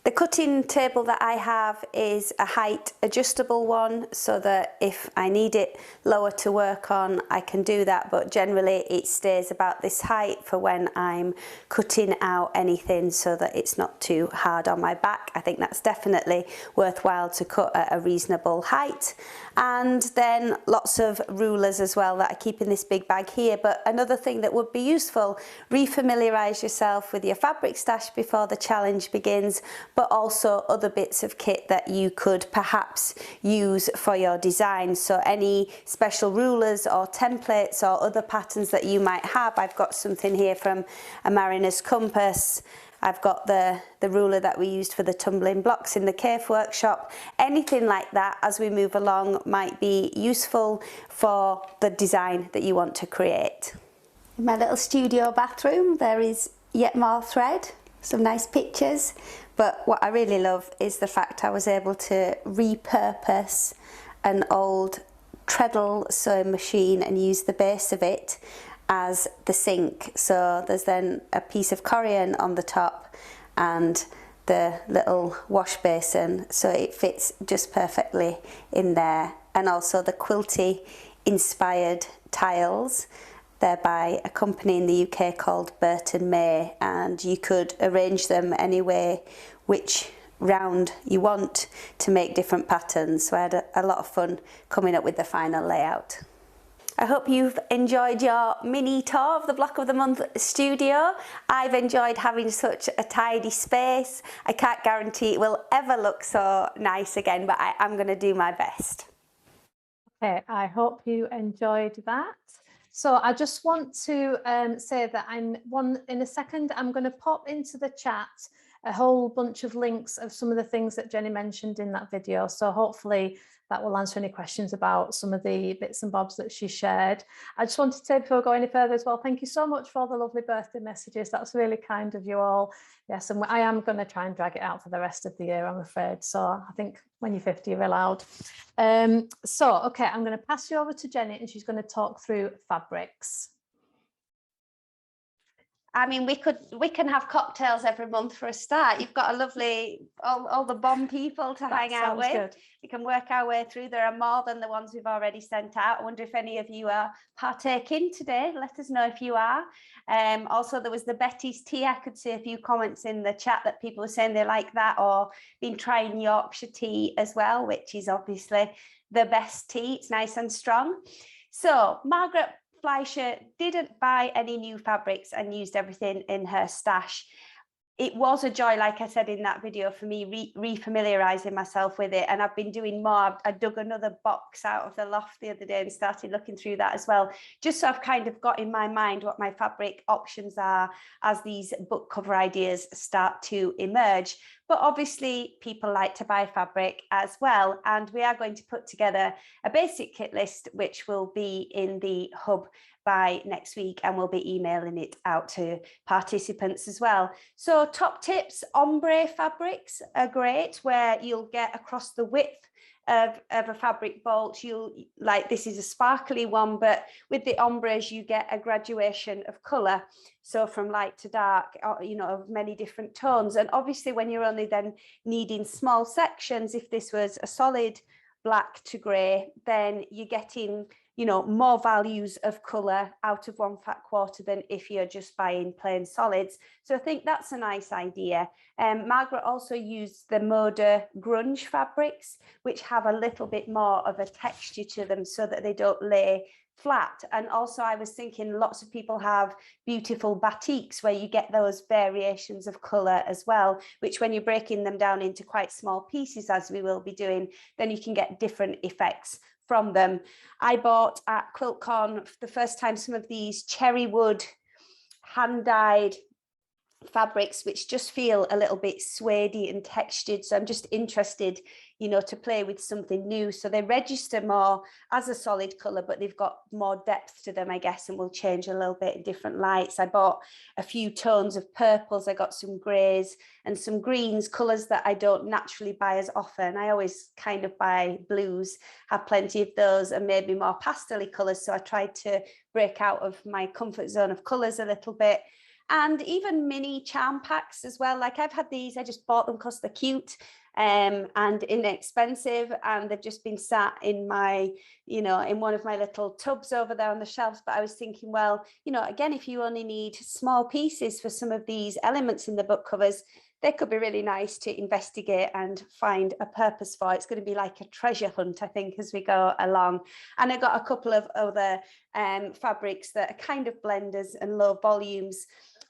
The cutting table that I have is a height adjustable one, so that if I need it lower to work on, I can do that, but generally it stays about this height for when I'm cutting out anything, so that it's not too hard on my back. I think that's definitely worthwhile to cut at a reasonable height. And then lots of rulers as well that I keep in this big bag here. But another thing that would be useful, refamiliarise yourself with your fabric stash before the challenge begins, but also other bits of kit that you could perhaps use for your design. So any special rulers or templates or other patterns that you might have. I've got something here from a mariner's compass. I've got the ruler that we used for the tumbling blocks in the cave workshop. Anything like that as we move along might be useful for the design that you want to create. In my little studio bathroom, there is yet more thread, some nice pictures, but what I really love is the fact I was able to repurpose an old treadle sewing machine and use the base of it as the sink. So there's then a piece of corian on the top and the little wash basin, so it fits just perfectly in there. And also the quilty inspired tiles. They're by a company in the UK called Burton May, and you could arrange them any way which round you want to make different patterns. So I had a lot of fun coming up with the final layout. I hope you've enjoyed your mini tour of the Block of the Month studio. I've enjoyed having such a tidy space. I can't guarantee it will ever look so nice again, but I'm going to do my best. Okay, I hope you enjoyed that. So I just want to say that in a second, I'm going to pop into the chat a whole bunch of links of some of the things that Jenni mentioned in that video. So hopefully that will answer any questions about some of the bits and bobs that she shared. I just wanted to say before we go any further as well, thank you so much for all the lovely birthday messages. That's really kind of you all. Yes, and I am going to try and drag it out for the rest of the year, I'm afraid. So I think when you're 50, you're allowed. Okay, I'm going to pass you over to Jenni and she's going to talk through fabrics. I mean, we can have cocktails every month for a start. You've got a lovely, all the BoM people to hang out with. Good. We can work our way through. There are more than the ones we've already sent out. I wonder if any of you are partaking today. Let us know if you are. Also, there was the Betty's tea. I could see a few comments in the chat that people were saying they like that, or been trying Yorkshire tea as well, which is obviously the best tea. It's nice and strong. So Margaret Fleisher didn't buy any new fabrics and used everything in her stash. It was a joy, like I said in that video, for me re-familiarising myself with it, and I've been doing more. I dug another box out of the loft the other day and started looking through that as well, just so I've kind of got in my mind what my fabric options are as these book cover ideas start to emerge. But obviously people like to buy fabric as well, and we are going to put together a basic kit list which will be in the hub by next week, and we'll be emailing it out to participants as well. So top tips: ombre fabrics are great, where you'll get across the width of a fabric bolt. This is a sparkly one, but with the ombres you get a graduation of colour, so from light to dark, of many different tones. And obviously when you're only then needing small sections, if this was a solid black to grey, then you're getting more values of colour out of one fat quarter than if you're just buying plain solids. So I think that's a nice idea. Margaret also used the Moda grunge fabrics, which have a little bit more of a texture to them so that they don't lay flat. And also I was thinking lots of people have beautiful batiks where you get those variations of colour as well, which when you're breaking them down into quite small pieces, as we will be doing, then you can get different effects from them. I bought at QuiltCon for the first time some of these cherry wood hand-dyed fabrics, which just feel a little bit suede-y and textured. So I'm just interested, to play with something new. So they register more as a solid colour, but they've got more depth to them, I guess, and will change a little bit in different lights. I bought a few tones of purples. I got some greys and some greens, colours that I don't naturally buy as often. I always kind of buy blues, have plenty of those, and maybe more pastel-y colours. So I tried to break out of my comfort zone of colours a little bit. And even mini charm packs as well. Like I've had these, I just bought them because they're cute and inexpensive, and they've just been sat in my, in one of my little tubs over there on the shelves. But I was thinking, well, again, if you only need small pieces for some of these elements in the book covers, they could be really nice to investigate and find a purpose for. It's going to be like a treasure hunt, I think, as we go along. And I got a couple of other fabrics that are kind of blenders and low volumes.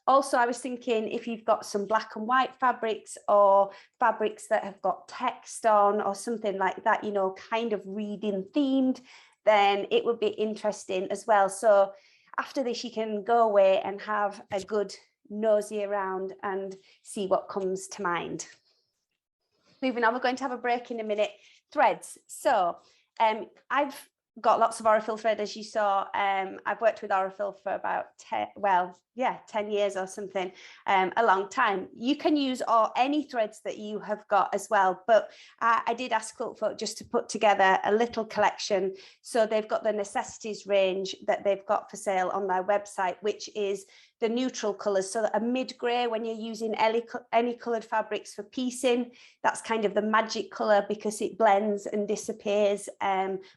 Also, I was thinking if you've got some black and white fabrics or fabrics that have got text on or something like that, kind of reading themed, then it would be interesting as well. So after this, you can go away and have a good nosy around and see what comes to mind. Moving on, we're going to have a break in a minute. Threads. So I've got lots of Aurifil thread, as you saw. I've worked with Aurifil for about 10 years or something, a long time. You can use any threads that you have got as well, but I did ask Quiltfolk just to put together a little collection. So they've got the necessities range that they've got for sale on their website, which is the neutral colours, so a mid-grey when you're using any coloured fabrics for piecing. That's kind of the magic colour because it blends and disappears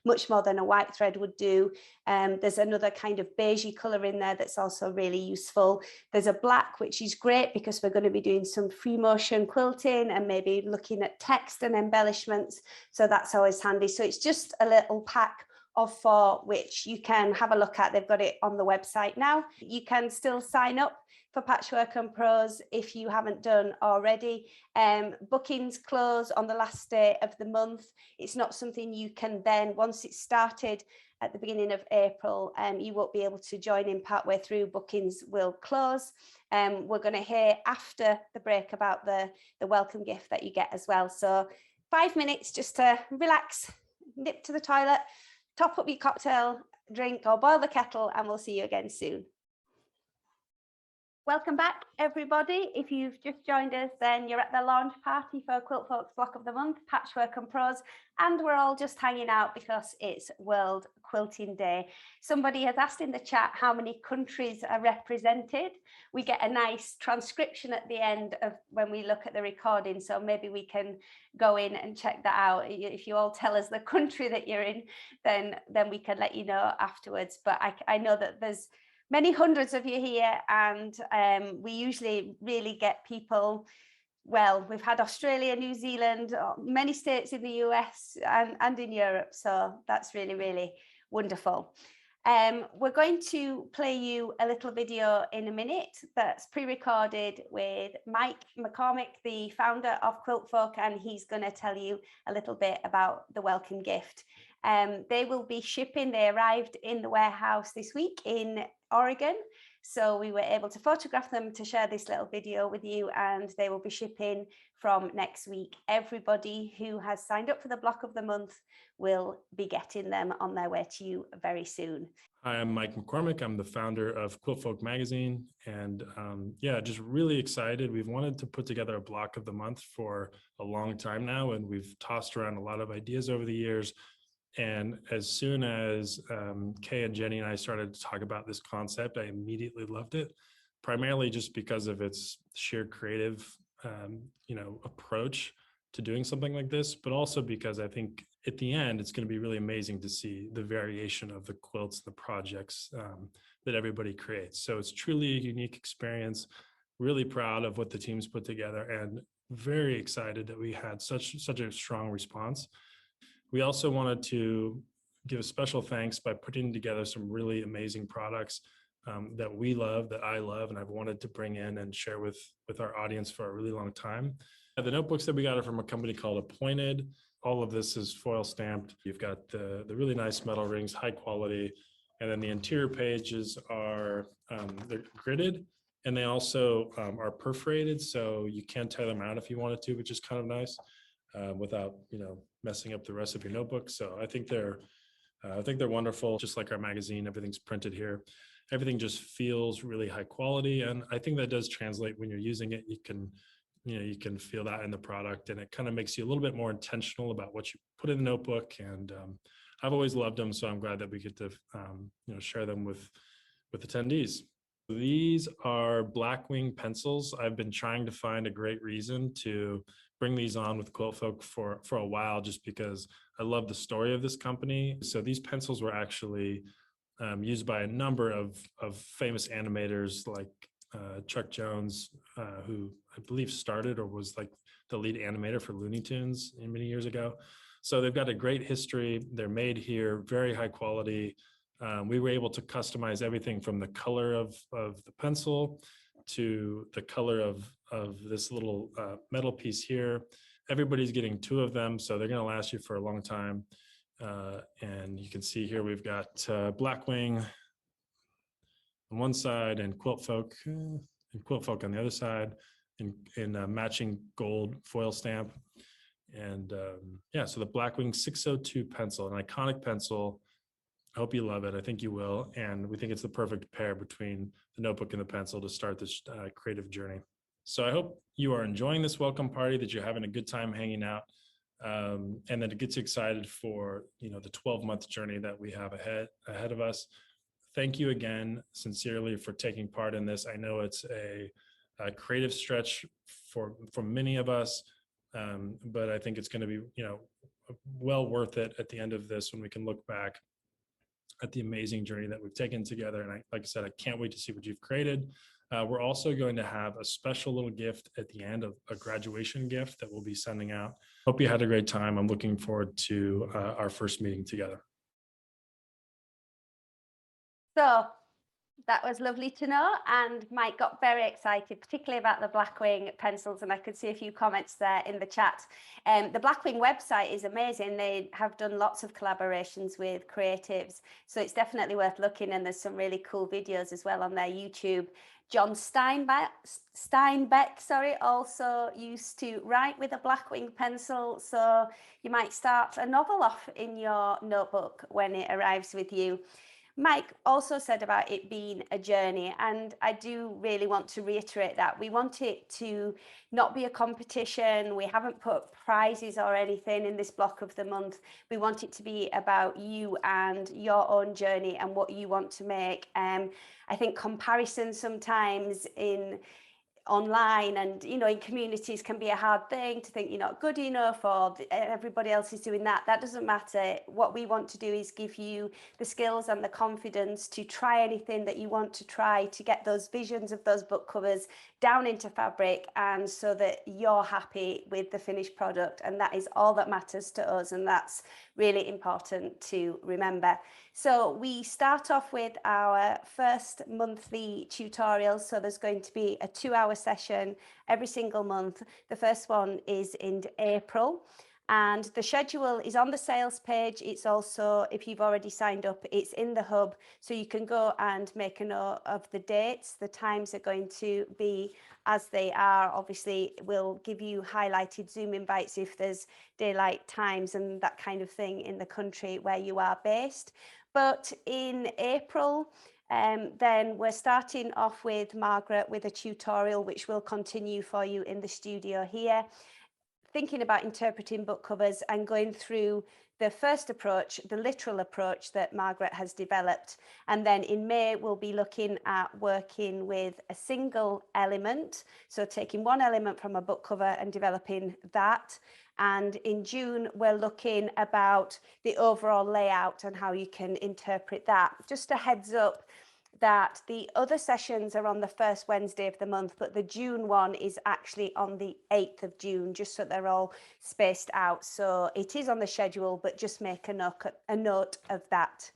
much more than a white thread would do. There's another kind of beigey colour in there that's also really useful. There's a black, which is great because we're going to be doing some free motion quilting and maybe looking at text and embellishments. So that's always handy. So it's just a little pack of 4, which you can have a look at. They've got it on the website now. You can still sign up for Patchwork and Prose if you haven't done already. Bookings close on the last day of the month. It's not something you can then, once it's started at the beginning of April, you won't be able to join in partway through. Bookings will close. We're going to hear after the break about the welcome gift that you get as well. So 5 minutes just to relax, nip to the toilet, top up your cocktail, drink, or boil the kettle, and we'll see you again soon. Welcome back, everybody. If you've just joined us, then you're at the launch party for Quiltfolk's Block of the Month, Patchwork and Prose, and we're all just hanging out because it's World Quilting Day. Somebody has asked in the chat how many countries are represented. We get a nice transcription at the end of when we look at the recording, so maybe we can go in and check that out. If you all tell us the country that you're in, then we can let you know afterwards. But I know that there's many hundreds of you here, and we usually really get people. Well, we've had Australia, New Zealand, many states in the US and in Europe, so that's really, really wonderful. We're going to play you a little video in a minute that's pre-recorded with Mike McCormick, the founder of Quiltfolk, and he's going to tell you a little bit about the welcome gift. They will be shipping. They arrived in the warehouse this week in Oregon, so we were able to photograph them to share this little video with you, and they will be shipping from next week. Everybody who has signed up for the Block of the Month will be getting them on their way to you very soon. Hi, I'm Mike McCormick. I'm the founder of Quiltfolk magazine, and just really excited. We've wanted to put together a Block of the Month for a long time now, and we've tossed around a lot of ideas over the years. And as soon as Kay and Jenni and I started to talk about this concept, I immediately loved it, primarily just because of its sheer creative, approach to doing something like this, but also because I think at the end, it's going to be really amazing to see the variation of the quilts, the projects that everybody creates. So it's truly a unique experience, really proud of what the team's put together, and very excited that we had such a strong response. We also wanted to give a special thanks by putting together some really amazing products that we love, that I love, and I've wanted to bring in and share with our audience for a really long time. The notebooks that we got are from a company called Appointed. All of this is foil stamped. You've got the really nice metal rings, high quality, and then the interior pages are they're gridded, and they also are perforated, so you can tear them out if you wanted to, which is kind of nice without messing up the rest of your notebook. So I think they're wonderful. Just like our magazine, everything's printed here. Everything just feels really high quality, and I think that does translate when you're using it. You can feel that in the product, and it kind of makes you a little bit more intentional about what you put in the notebook. And I've always loved them, so I'm glad that we get to share them with attendees. These are Blackwing pencils. I've been trying to find a great reason to bring these on with Quiltfolk for a while, just because I love the story of this company. So these pencils were actually used by a number of famous animators like Chuck Jones, who I believe started or was like the lead animator for Looney Tunes many years ago. So they've got a great history. They're made here, very high quality. We were able to customize everything from the color of the pencil to the color of this little metal piece here. Everybody's getting 2 of them, so they're going to last you for a long time. And you can see here we've got Blackwing on one side and Quiltfolk on the other side in matching gold foil stamp. And so the Blackwing 602 pencil, an iconic pencil I hope you love it. I think you will. And we think it's the perfect pair between the notebook and the pencil to start this creative journey. So I hope you are enjoying this welcome party, that you're having a good time hanging out, and that it gets you excited for, the 12-month journey that we have ahead of us. Thank you again, sincerely, for taking part in this. I know it's a creative stretch for many of us, but I think it's going to be, well worth it at the end of this, when we can look back at the amazing journey that we've taken together. And like I said, I can't wait to see what you've created. We're also going to have a special little gift at the end, of a graduation gift that we'll be sending out. Hope you had a great time. I'm looking forward to our first meeting together. So that was lovely to know, and Mike got very excited, particularly about the Blackwing pencils, and I could see a few comments there in the chat. The Blackwing website is amazing. They have done lots of collaborations with creatives, so it's definitely worth looking, and there's some really cool videos as well on their YouTube. John Steinbeck, also used to write with a Blackwing pencil, so you might start a novel off in your notebook when it arrives with you. Mike also said about it being a journey, and I do really want to reiterate that. We want it to not be a competition. We haven't put prizes or anything in this block of the month. We want it to be about you and your own journey and what you want to make. I think comparison sometimes online and in communities can be a hard thing, to think you're not good enough or everybody else is doing that. That doesn't matter. What we want to do is give you the skills and the confidence to try anything that you want to try, to get those visions of those book covers down into fabric, and so that you're happy with the finished product. And that is all that matters to us, and that's really important to remember. So we start off with our first monthly tutorial. So there's going to be a 2-hour session every single month. The first one is in April, and the schedule is on the sales page. It's also, if you've already signed up, it's in the hub, so you can go and make a note of the dates. The times are going to be as they are. Obviously, we'll give you highlighted Zoom invites if there's daylight times and that kind of thing in the country where you are based. But in April, then we're starting off with Margaret with a tutorial, which will continue for you in the studio here, thinking about interpreting book covers and going through the first approach, the literal approach that Margaret has developed. And then in May, we'll be looking at working with a single element. So taking one element from a book cover and developing that. And in June, we're looking about the overall layout and how you can interpret that. Just a heads up that the other sessions are on the first Wednesday of the month, but the June one is actually on the 8th of June, just so they're all spaced out. So it is on the schedule, but just make a note of that.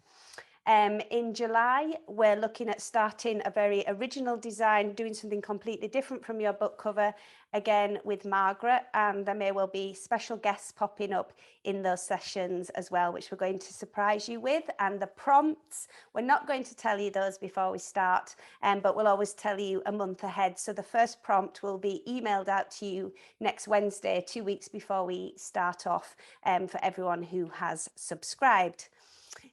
In July, we're looking at starting a very original design, doing something completely different from your book cover, again with Margaret, and there may well be special guests popping up in those sessions as well, which we're going to surprise you with. And the prompts, we're not going to tell you those before we start, but we'll always tell you a month ahead. So the first prompt will be emailed out to you next Wednesday, 2 weeks before we start off, for everyone who has subscribed.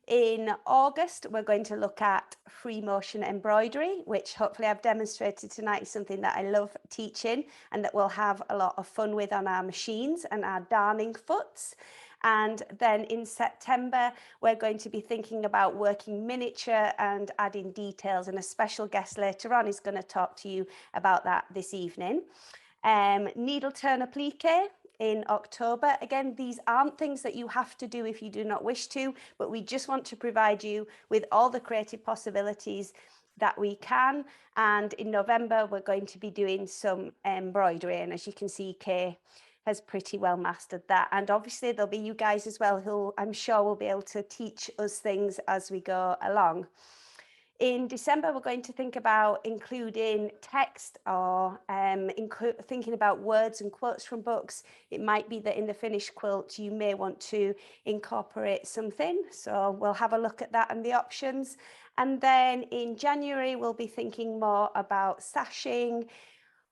In August, we're going to look at free motion embroidery, which hopefully I've demonstrated tonight is something that I love teaching and that we'll have a lot of fun with on our machines and our darning foots. And then in September, we're going to be thinking about working miniature and adding details, and a special guest later on is going to talk to you about that this evening. Needle turn applique in October. Again, these aren't things that you have to do if you do not wish to, but we just want to provide you with all the creative possibilities that we can. And in November, we're going to be doing some embroidery, and as you can see, Kay has pretty well mastered that. And obviously there'll be you guys as well who I'm sure will be able to teach us things as we go along. In December, we're going to think about including text or thinking about words and quotes from books. It might be that in the finished quilt, you may want to incorporate something. So we'll have a look at that and the options. And then in January, we'll be thinking more about sashing,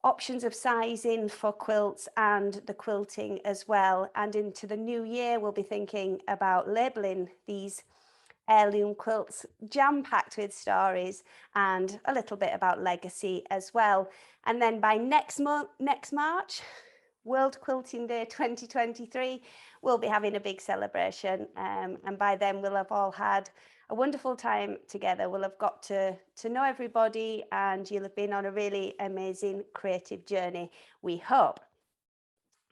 options of sizing for quilts and the quilting as well. And into the new year, we'll be thinking about labeling these heirloom quilts, jam-packed with stories and a little bit about legacy as well. And then by next March, World Quilting Day 2023, we'll be having a big celebration. And by then we'll have all had a wonderful time together. We'll have got to know everybody, and you'll have been on a really amazing creative journey, we hope.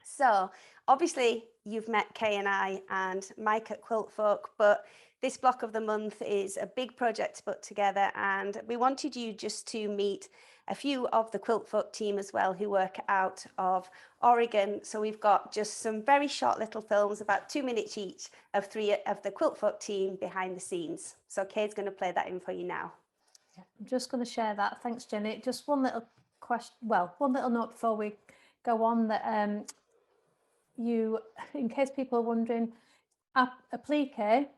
So obviously you've met Kay and I and Mike at Quiltfolk, but this block of the month is a big project to put together, and we wanted you just to meet a few of the Quiltfolk team as well who work out of Oregon. So we've got just some very short little films, about 2 minutes each, of 3 of the Quiltfolk team behind the scenes. So Kay's going to play that in for you now. I'm just going to share that. Thanks, Jenny. Just one little question, well, one little note before we go on, that you, in case people are wondering, applique.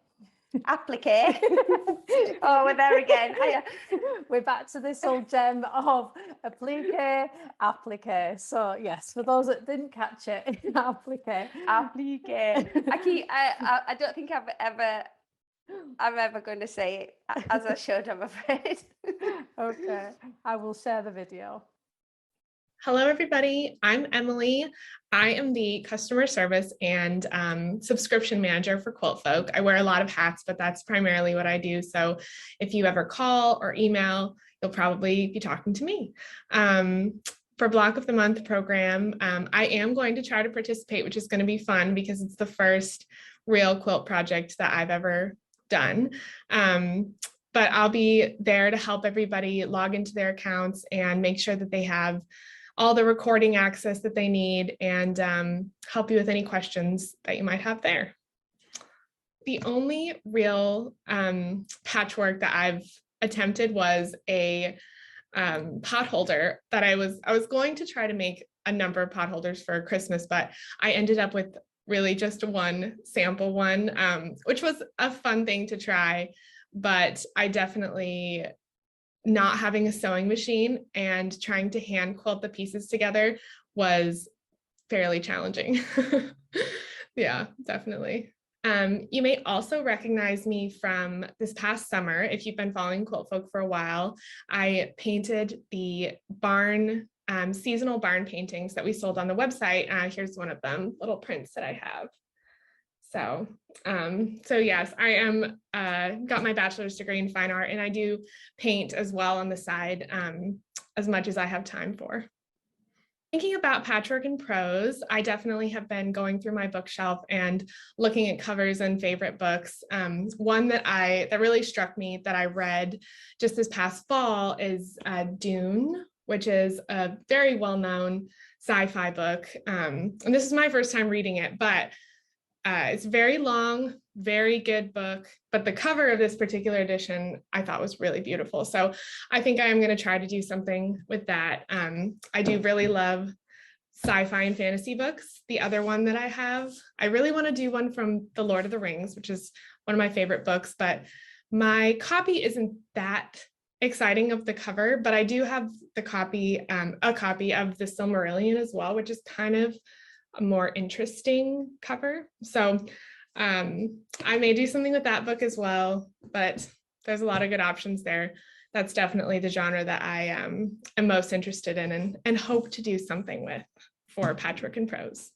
Applique. Oh, we're there again. We're back to this old gem of applique. So yes, for those that didn't catch it, applique. I don't think I'm ever going to say it as I should, I'm afraid. Okay, I will share the video. Hello, everybody. I'm Emily. I am the customer service and subscription manager for Quiltfolk. I wear a lot of hats, but that's primarily what I do. So if you ever call or email, you'll probably be talking to me. For Block of the Month program, I am going to try to participate, which is going to be fun because it's the first real quilt project that I've ever done. But I'll be there to help everybody log into their accounts and make sure that they have all the recording access that they need, and help you with any questions that you might have there. The only real patchwork that I've attempted was a pot holder that I was going to try to make a number of pot holders for Christmas, but I ended up with really just one sample one, which was a fun thing to try, but I definitely, not having a sewing machine and trying to hand quilt the pieces together was fairly challenging. Yeah, definitely. You may also recognize me from this past summer. If you've been following Quiltfolk for a while, I painted the barn, seasonal barn paintings that we sold on the website. Here's one of them, little prints that I have. So yes, I am got my bachelor's degree in fine art, and I do paint as well on the side, as much as I have time for. Thinking about Patchwork and Prose, I definitely have been going through my bookshelf and looking at covers and favorite books. One that really struck me that I read just this past fall is Dune, which is a very well-known sci-fi book. And this is my first time reading it, but it's very long, very good book, but the cover of this particular edition I thought was really beautiful. So I think I am going to try to do something with that. I do really love sci-fi and fantasy books. The other one that I really want to do one from The Lord of the Rings, which is one of my favorite books, but my copy isn't that exciting of the cover, but I do have a copy of the Silmarillion as well, which is kind of a more interesting cover. So I may do something with that book as well, but there's a lot of good options there. That's definitely the genre that I am most interested in and hope to do something with for Patchwork and Prose.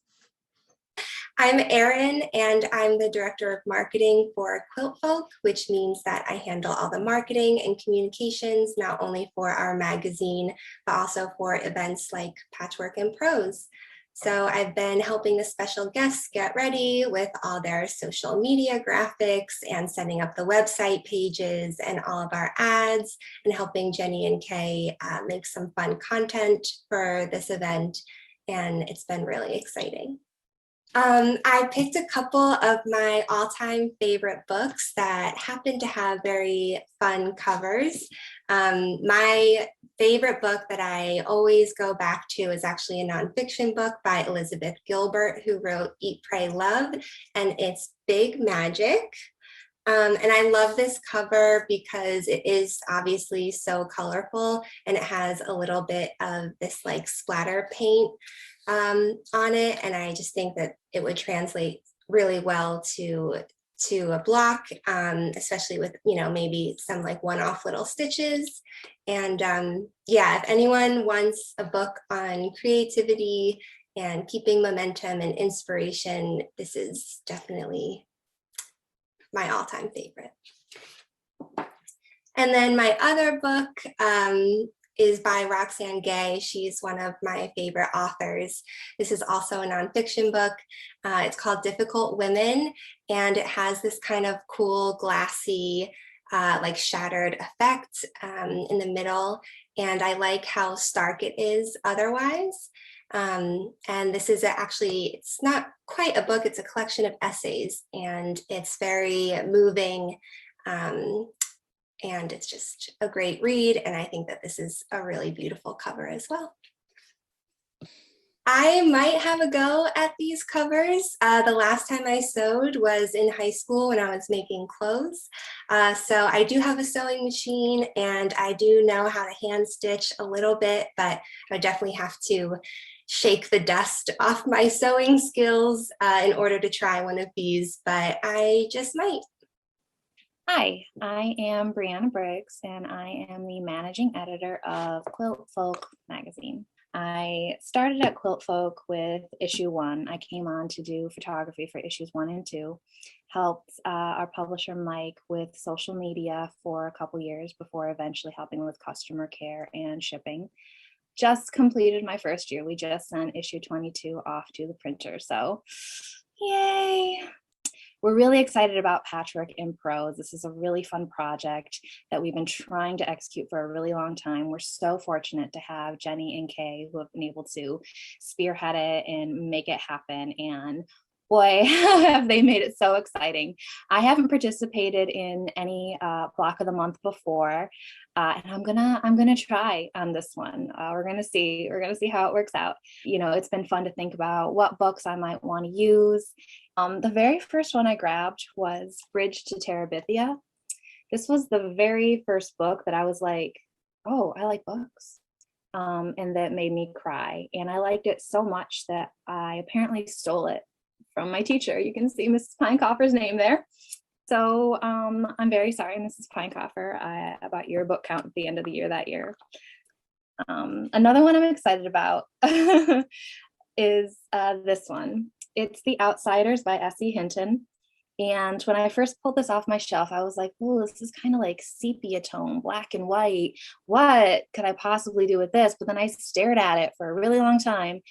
I'm Erin, and I'm the Director of Marketing for Quiltfolk, which means that I handle all the marketing and communications, not only for our magazine, but also for events like Patchwork and Prose. So I've been helping the special guests get ready with all their social media graphics and setting up the website pages and all of our ads, and helping Jenni and Kay make some fun content for this event. And it's been really exciting. I picked a couple of my all-time favorite books that happen to have very fun covers. My favorite book that I always go back to is actually a nonfiction book by Elizabeth Gilbert, who wrote Eat, Pray, Love, and it's Big Magic. And I love this cover because it is obviously so colorful, and it has a little bit of this like splatter paint on it, and I just think that it would translate really well to to a block, especially with, maybe some like one-off little stitches. And yeah, if anyone wants a book on creativity and keeping momentum and inspiration, this is definitely my all-time favorite. And then my other book is by Roxane Gay. She's one of my favorite authors. This is also a nonfiction book. It's called Difficult Women, and it has this kind of cool, glassy, like shattered effect in the middle. And I like how stark it is otherwise. And this is actually, it's not quite a book, it's a collection of essays, and it's very moving. And it's just a great read. And I think that this is a really beautiful cover as well. I might have a go at these covers. The last time I sewed was in high school when I was making clothes. So I do have a sewing machine and I do know how to hand stitch a little bit, but I definitely have to shake the dust off my sewing skills in order to try one of these, but I just might. Hi, I am Brianna Briggs, and I am the managing editor of Quiltfolk magazine. I started at Quiltfolk with issue 1. I came on to do photography for issues 1 and 2, helped our publisher Mike with social media for a couple years before eventually helping with customer care and shipping. Just completed my first year. We just sent issue 22 off to the printer, so yay! We're really excited about Patchwork Prose. This is a really fun project that we've been trying to execute for a really long time. We're so fortunate to have Jenni and Kay who have been able to spearhead it and make it happen. And boy, have they made it so exciting. I haven't participated in any block of the month before, and I'm gonna try on this one. We're gonna see how it works out. It's been fun to think about what books I might want to use. The very first one I grabbed was Bridge to Terabithia. This was the very first book that I was like, oh, I like books. And that made me cry. And I liked it so much that I apparently stole it from my teacher. You can see Mrs. Pinecoffer's name there. So I'm very sorry, Mrs. Pinecoffer, about your book count at the end of the year that year. Another one I'm excited about is this one. It's The Outsiders by S.E. Hinton. And when I first pulled this off my shelf, I was like, oh, this is kind of like sepia tone, black and white. What could I possibly do with this? But then I stared at it for a really long time.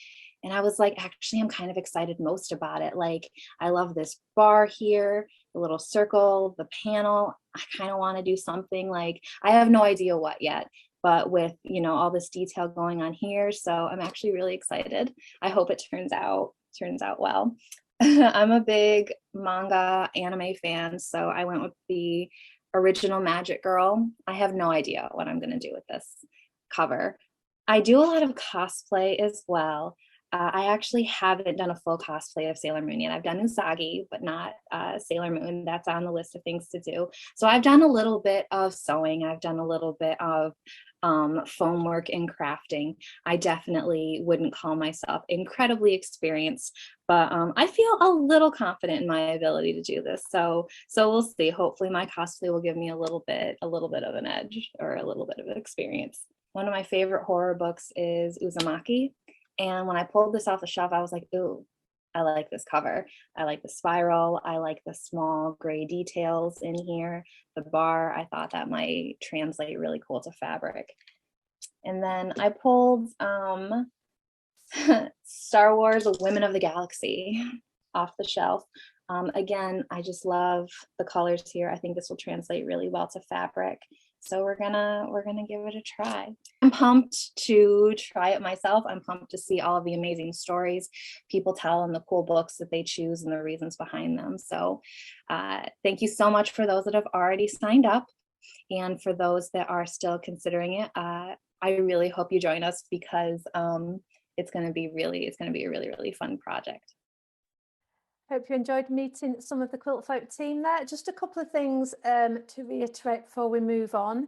And I was like, actually, I'm kind of excited most about it. Like, I love this bar here, the little circle, the panel. I kind of want to do something like, I have no idea what yet, but with, all this detail going on here. So I'm actually really excited. I hope it turns out well. I'm a big manga anime fan, so I went with the original Magic Girl. I have no idea what I'm going to do with this cover. I do a lot of cosplay as well. I actually haven't done a full cosplay of Sailor Moon yet. I've done Usagi, but not Sailor Moon. That's on the list of things to do. So I've done a little bit of sewing. I've done a little bit of foam work and crafting. I definitely wouldn't call myself incredibly experienced, but I feel a little confident in my ability to do this. So we'll see. Hopefully my cosplay will give me a little bit of an edge or a little bit of experience. One of my favorite horror books is Uzumaki. And when I pulled this off the shelf, I was like, ooh, I like this cover. I like the spiral. I like the small gray details in here. The bar, I thought that might translate really cool to fabric. And then I pulled Star Wars Women of the Galaxy off the shelf. Again, I just love the colors here. I think this will translate really well to fabric. So we're gonna give it a try. I'm pumped to try it myself. I'm pumped to see all of the amazing stories people tell and the cool books that they choose and the reasons behind them. So thank you so much for those that have already signed up, and for those that are still considering it. I really hope you join us because it's gonna be a really fun project. Hope you enjoyed meeting some of the Quiltfolk team there. Just a couple of things to reiterate before we move on.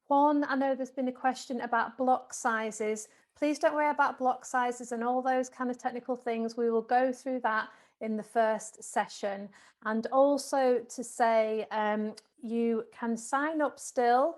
One, I know there's been a question about block sizes. Please don't worry about block sizes and all those kind of technical things. We will go through that in the first session. And also to say you can sign up still.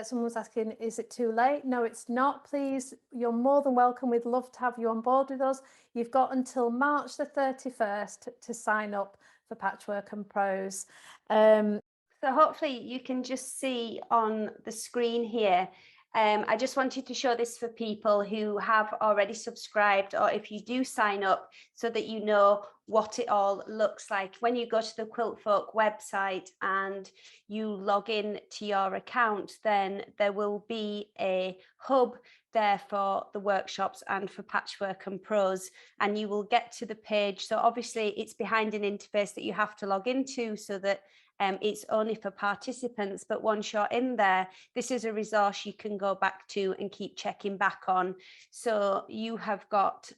Someone was asking, is it too late? No, it's not. Please, you're more than welcome. We'd love to have you on board with us. You've got until March the 31st to sign up for Patchwork and Prose. So hopefully you can just see on the screen here. I just wanted to show this for people who have already subscribed, or if you do sign up, so that you know what it all looks like. When you go to the Quiltfolk website and you log in to your account, then there will be a hub there for the workshops and for Patchwork and Prose, and you will get to the page. So obviously it's behind an interface that you have to log into, so that it's only for participants, but once you're in there, this is a resource you can go back to and keep checking back on. So you have got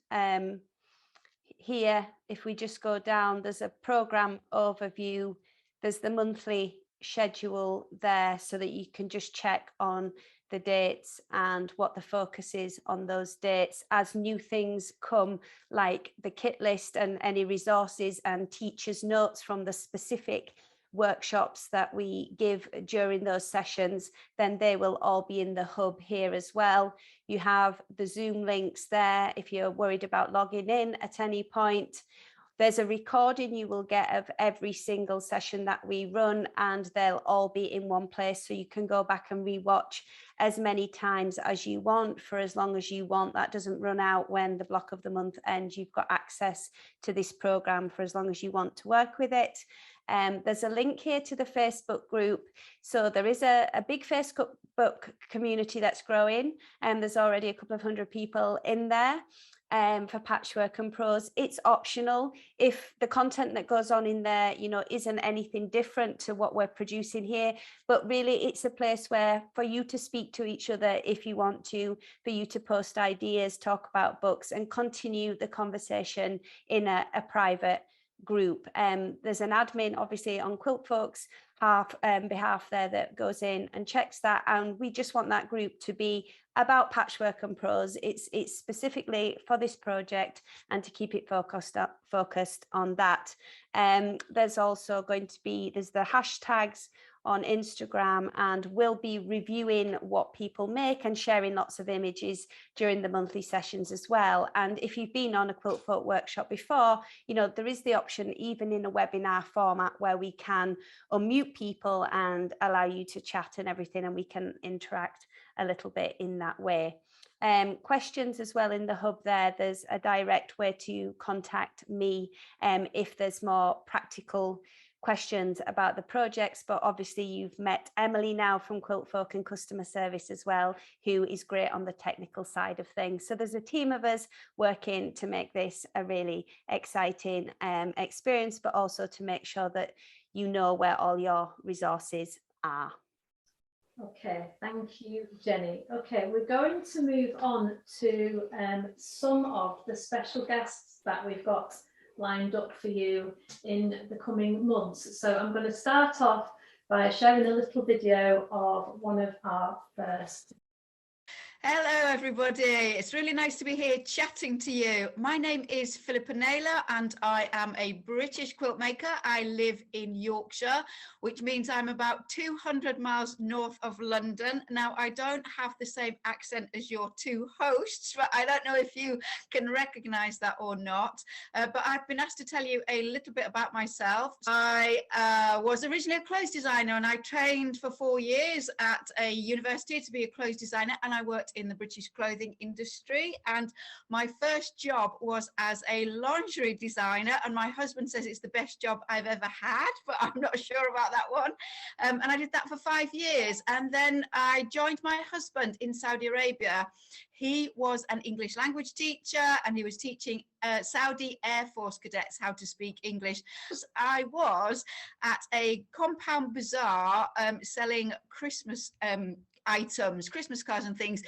here, if we just go down, there's a program overview, there's the monthly schedule there, so that you can just check on the dates and what the focus is on those dates. As new things come, like the kit list and any resources and teachers' notes from the specific workshops that we give during those sessions, then they will all be in the hub here as well. You have the Zoom links there if you're worried about logging in at any point. There's a recording you will get of every single session that we run, and they'll all be in one place, so you can go back and rewatch as many times as you want for as long as you want. That doesn't run out when the block of the month ends. You've got access to this program for as long as you want to work with it. There's a link here to the Facebook group. So there is a big Facebook community that's growing, and there's already a couple of hundred people in there. For Patchwork and Prose, it's optional. If the content that goes on in there, you know, isn't anything different to what we're producing here, but really it's a place where for you to speak to each other if you want to, for you to post ideas, talk about books, and continue the conversation in a private group. There's an admin obviously on Quiltfolk's behalf there that goes in and checks that, and we just want that group to be about Patchwork and Prose. It's specifically for this project, and to keep it focused on that. There's also going to be, there's the hashtags on Instagram, and we'll be reviewing what people make and sharing lots of images during the monthly sessions as well. And if you've been on a Quiltfolk workshop before, you know, there is the option, even in a webinar format, where we can unmute people and allow you to chat and everything, and we can interact a little bit in that way. Questions as well in the hub there. There's a direct way to contact me if there's more practical questions about the projects, but obviously you've met Emily now from Quiltfolk and customer service as well, who is great on the technical side of things. So there's a team of us working to make this a really exciting experience, but also to make sure that you know where all your resources are. Okay, thank you, Jenny. Okay, we're going to move on to some of the special guests that we've got lined up for you in the coming months. So I'm going to start off by sharing a little video of one of our first. Hello everybody, it's really nice to be here chatting to you. My name is Philippa Naylor and I am a British quilt maker. I live in Yorkshire, which means I'm about 200 miles north of London. Now I don't have the same accent as your two hosts, but I don't know if you can recognise that or not. But I've been asked to tell you a little bit about myself. I was originally a clothes designer, and I trained for 4 years at a university to be a clothes designer, and I worked in the British clothing industry, and my first job was as a lingerie designer, and my husband says it's the best job I've ever had, but I'm not sure about that one. And I did that for 5 years, and then I joined my husband in Saudi Arabia. He was an English language teacher, and he was teaching Saudi Air Force cadets how to speak English. I was at a compound bazaar selling Christmas items, Christmas cards and things.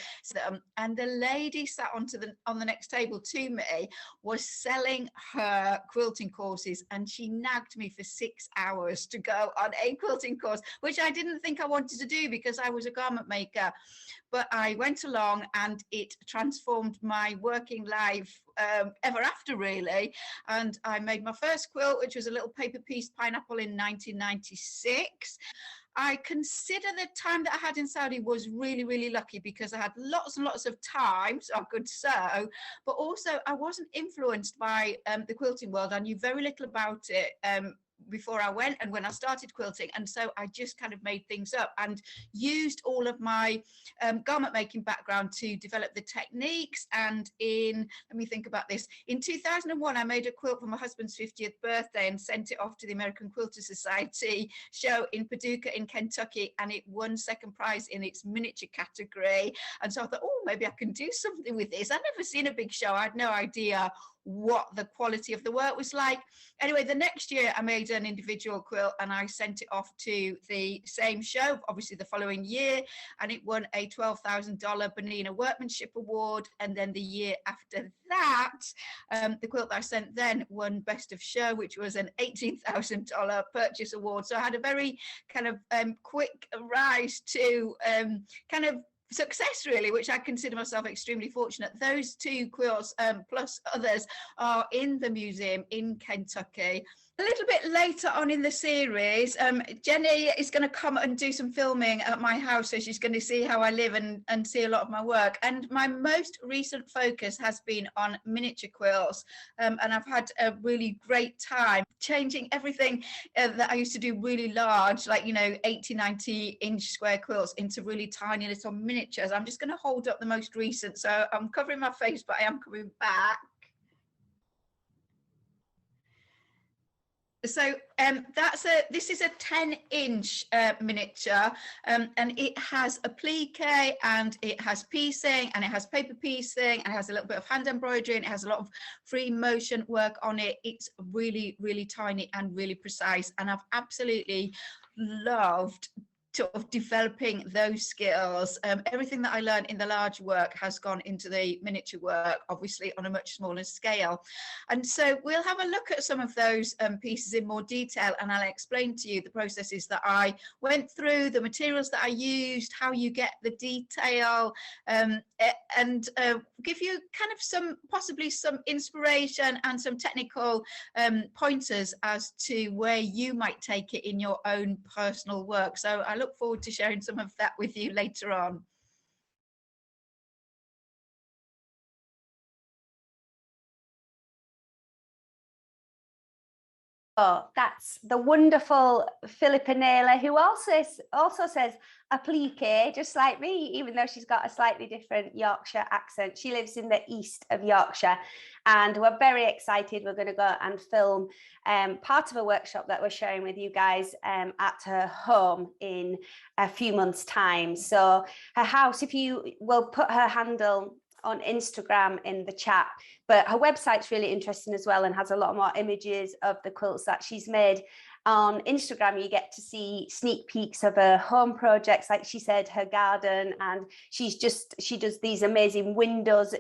And the lady sat on the next table to me was selling her quilting courses, and she nagged me for 6 hours to go on a quilting course, which I didn't think I wanted to do because I was a garment maker. But I went along and it transformed my working life ever after, really. And I made my first quilt, which was a little paper piece pineapple in 1996. I consider the time that I had in Saudi was really, really lucky because I had lots and lots of time, so I could sew, but also I wasn't influenced by the quilting world. I knew very little about it before I went and when I started quilting, and so I just kind of made things up and used all of my garment making background to develop the techniques. And let me think about this, in 2001 I made a quilt for my husband's 50th birthday and sent it off to the American Quilter Society show in Paducah in Kentucky, and it won second prize in its miniature category. And so I thought, oh, maybe I can do something with this. I'd never seen a big show, I had no idea what the quality of the work was like. Anyway, the next year I made an individual quilt and I sent it off to the same show, obviously the following year, and it won a $12,000 Bernina Workmanship Award. And then the year after that, the quilt that I sent then won Best of Show, which was an $18,000 purchase award. So I had a very kind of quick rise to kind of success, really, which I consider myself extremely fortunate. Those two quilts plus others are in the museum in Kentucky. A little bit later on in the series, Jenni is going to come and do some filming at my house, so she's going to see how I live and see a lot of my work. And my most recent focus has been on miniature quilts, and I've had a really great time changing everything that I used to do really large, like, you know, 80, 90-inch square quilts into really tiny little miniatures. I'm just going to hold up the most recent, so I'm covering my face, but I am coming back. So this is a 10-inch miniature, and it has applique, and it has piecing, and it has paper piecing, and it has a little bit of hand embroidery, and it has a lot of free motion work on it. It's really, really tiny and really precise, and I've absolutely loved sort of developing those skills. Everything that I learned in the large work has gone into the miniature work, obviously on a much smaller scale. And so we'll have a look at some of those pieces in more detail, and I'll explain to you the processes that I went through, the materials that I used, how you get the detail, and give you kind of possibly some inspiration and some technical pointers as to where you might take it in your own personal work. So I look forward to sharing some of that with you later on. Oh, that's the wonderful Philippa Naylor, who also says applique, just like me, even though she's got a slightly different Yorkshire accent. She lives in the east of Yorkshire, and we're very excited. We're going to go and film part of a workshop that we're sharing with you guys at her home in a few months' time. So her house, if you will put her handle on Instagram in the chat, but her website's really interesting as well and has a lot more images of the quilts that she's made. On Instagram, you get to see sneak peeks of her home projects, like she said, her garden, and she does these amazing windows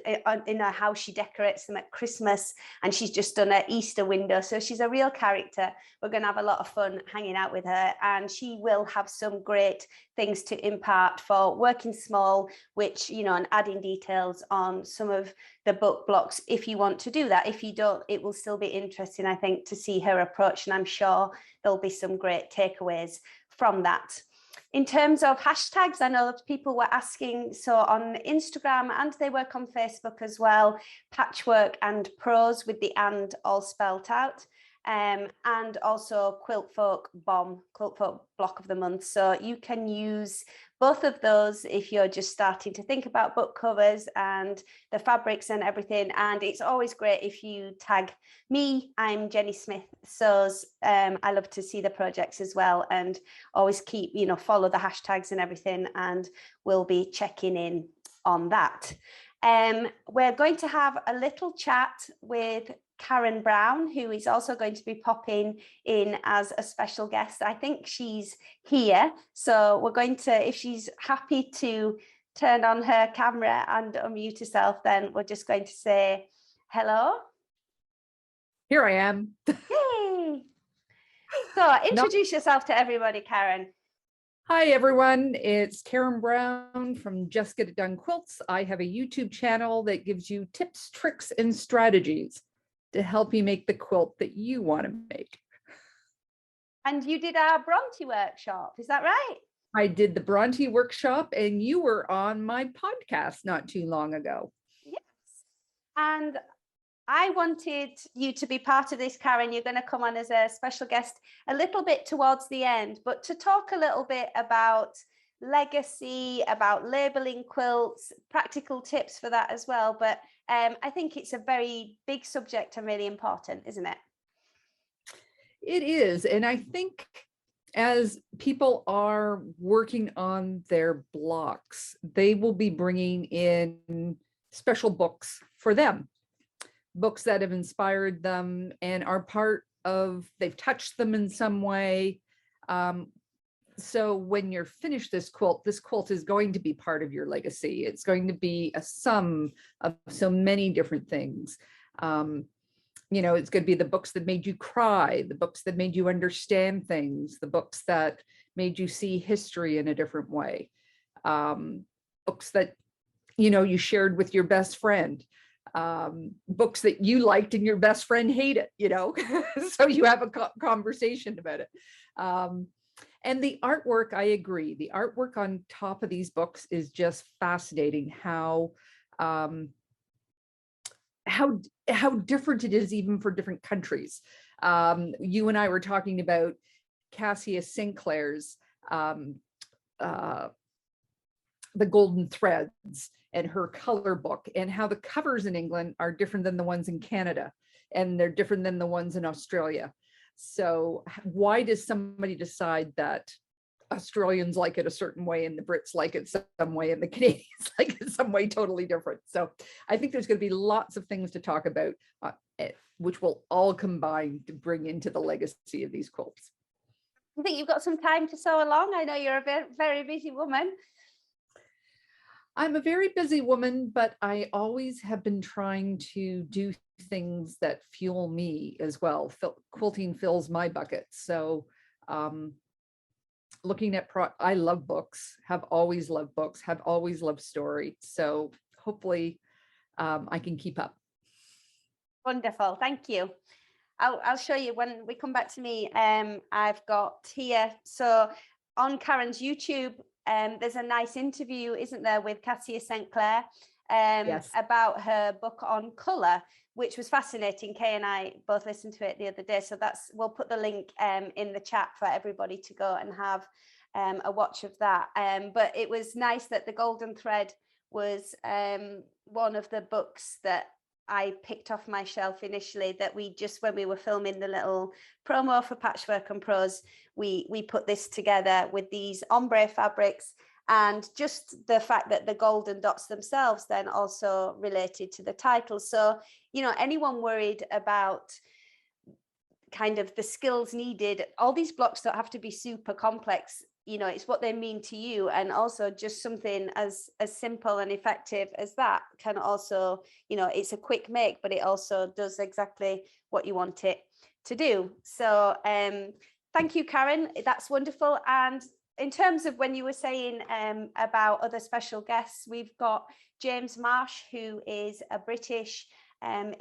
in her house. She decorates them at Christmas, and she's just done an Easter window. So she's a real character. We're going to have a lot of fun hanging out with her, and she will have some great things to impart for working small, which, you know, and adding details on some of the book blocks if you want to do that. If you don't, it will still be interesting, I think, to see her approach, and I'm sure there'll be some great takeaways from that. In terms of hashtags, I know that people were asking, so on Instagram, and they work on Facebook as well, Patchwork and Prose with the and all spelt out. And also Quiltfolk BoM, Quiltfolk Block of the Month. So you can use both of those if you're just starting to think about book covers and the fabrics and everything. And it's always great if you tag me. I'm Jenni Smith Sews. I love to see the projects as well, and always keep, you know, follow the hashtags and everything, and we'll be checking in on that. We're going to have a little chat with Karen Brown, who is also going to be popping in as a special guest. I think she's here. So we're going to, if she's happy to turn on her camera and unmute herself, then we're just going to say hello. Here I am. Yay! So introduce yourself to everybody, Karen. Hi, everyone. It's Karen Brown from Just Get It Done Quilts. I have a YouTube channel that gives you tips, tricks, and strategies to help you make the quilt that you want to make. And you did our Bronte workshop, is that right? I did the Bronte workshop, and you were on my podcast not too long ago. Yes. And I wanted you to be part of this, Karen. You're going to come on as a special guest a little bit towards the end, but to talk a little bit about legacy, about labeling quilts, practical tips for that as well. But I think it's a very big subject and really important, isn't it? It is. And I think as people are working on their blocks, they will be bringing in special books for them. Books that have inspired them and are part of, they've touched them in some way. So when you're finished this quilt is going to be part of your legacy. It's going to be a sum of so many different things. You know, it's going to be the books that made you cry, the books that made you understand things, the books that made you see history in a different way. Books that, you know, you shared with your best friend. Books that you liked and your best friend hated, you know, so you have a conversation about it. And the artwork, I agree. The artwork on top of these books is just fascinating. How different it is even for different countries. You and I were talking about Cassia Sinclair's The Golden Threads and her color book, and how the covers in England are different than the ones in Canada, and they're different than the ones in Australia. So why does somebody decide that Australians like it a certain way and the Brits like it some way and the Canadians like it some way totally different? So I think there's going to be lots of things to talk about, which will all combine to bring into the legacy of these quilts. I think you've got some time to sew along. I know you're a very, very busy woman. I'm a very busy woman, but I always have been trying to do things that fuel me as well. Quilting fills my bucket. So looking at, I love books, have always loved books, have always loved story. So hopefully I can keep up. Wonderful. Thank you. I'll show you when we come back to me. I've got here, so on Karen's YouTube, there's a nice interview, isn't there, with Cassia Sinclair Yes. about her book on colour, which was fascinating. Kay and I both listened to it the other day, so we'll put the link in the chat for everybody to go and have a watch of that. But it was nice that The Golden Thread was one of the books that I picked off my shelf initially, that we just, when we were filming the little promo for Patchwork Prose, we put this together with these ombre fabrics, and just the fact that the golden dots themselves then also related to the title. So, you know, anyone worried about kind of the skills needed, all these blocks don't have to be super complex. You know, it's what they mean to you, and also just something as simple and effective as that can also, you know, it's a quick make, but it also does exactly what you want it to do. So thank you, Karen, that's wonderful. And in terms of when you were saying about other special guests, we've got James Marsh, who is a British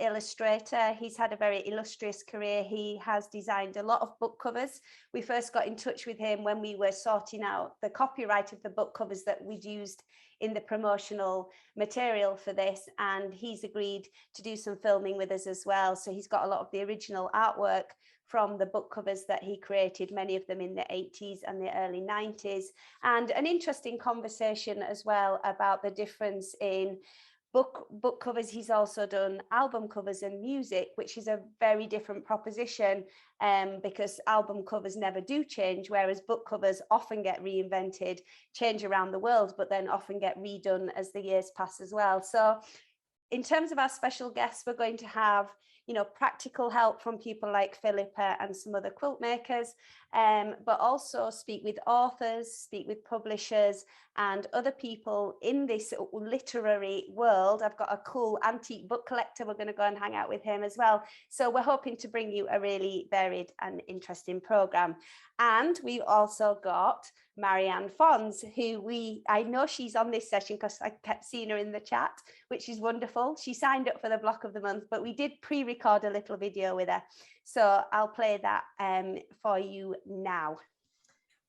illustrator. He's had a very illustrious career. He has designed a lot of book covers. We first got in touch with him when we were sorting out the copyright of the book covers that we'd used in the promotional material for this, and he's agreed to do some filming with us as well. So he's got a lot of the original artwork from the book covers that he created, many of them in the 80s and the early 90s, and an interesting conversation as well about the difference in book covers. He's also done album covers and music, which is a very different proposition, because album covers never do change, whereas book covers often get reinvented, change around the world, but then often get redone as the years pass as well. So in terms of our special guests, we're going to have you know, practical help from people like Philippa and some other quilt makers, but also speak with authors, speak with publishers and other people in this literary world. I've got a cool antique book collector. We're going to go and hang out with him as well. So we're hoping to bring you a really varied and interesting program. And we've also got Marianne Fons, who I know she's on this session because I kept seeing her in the chat, which is wonderful. She signed up for the block of the month, but we did pre-record a little video with her. So I'll play that for you now.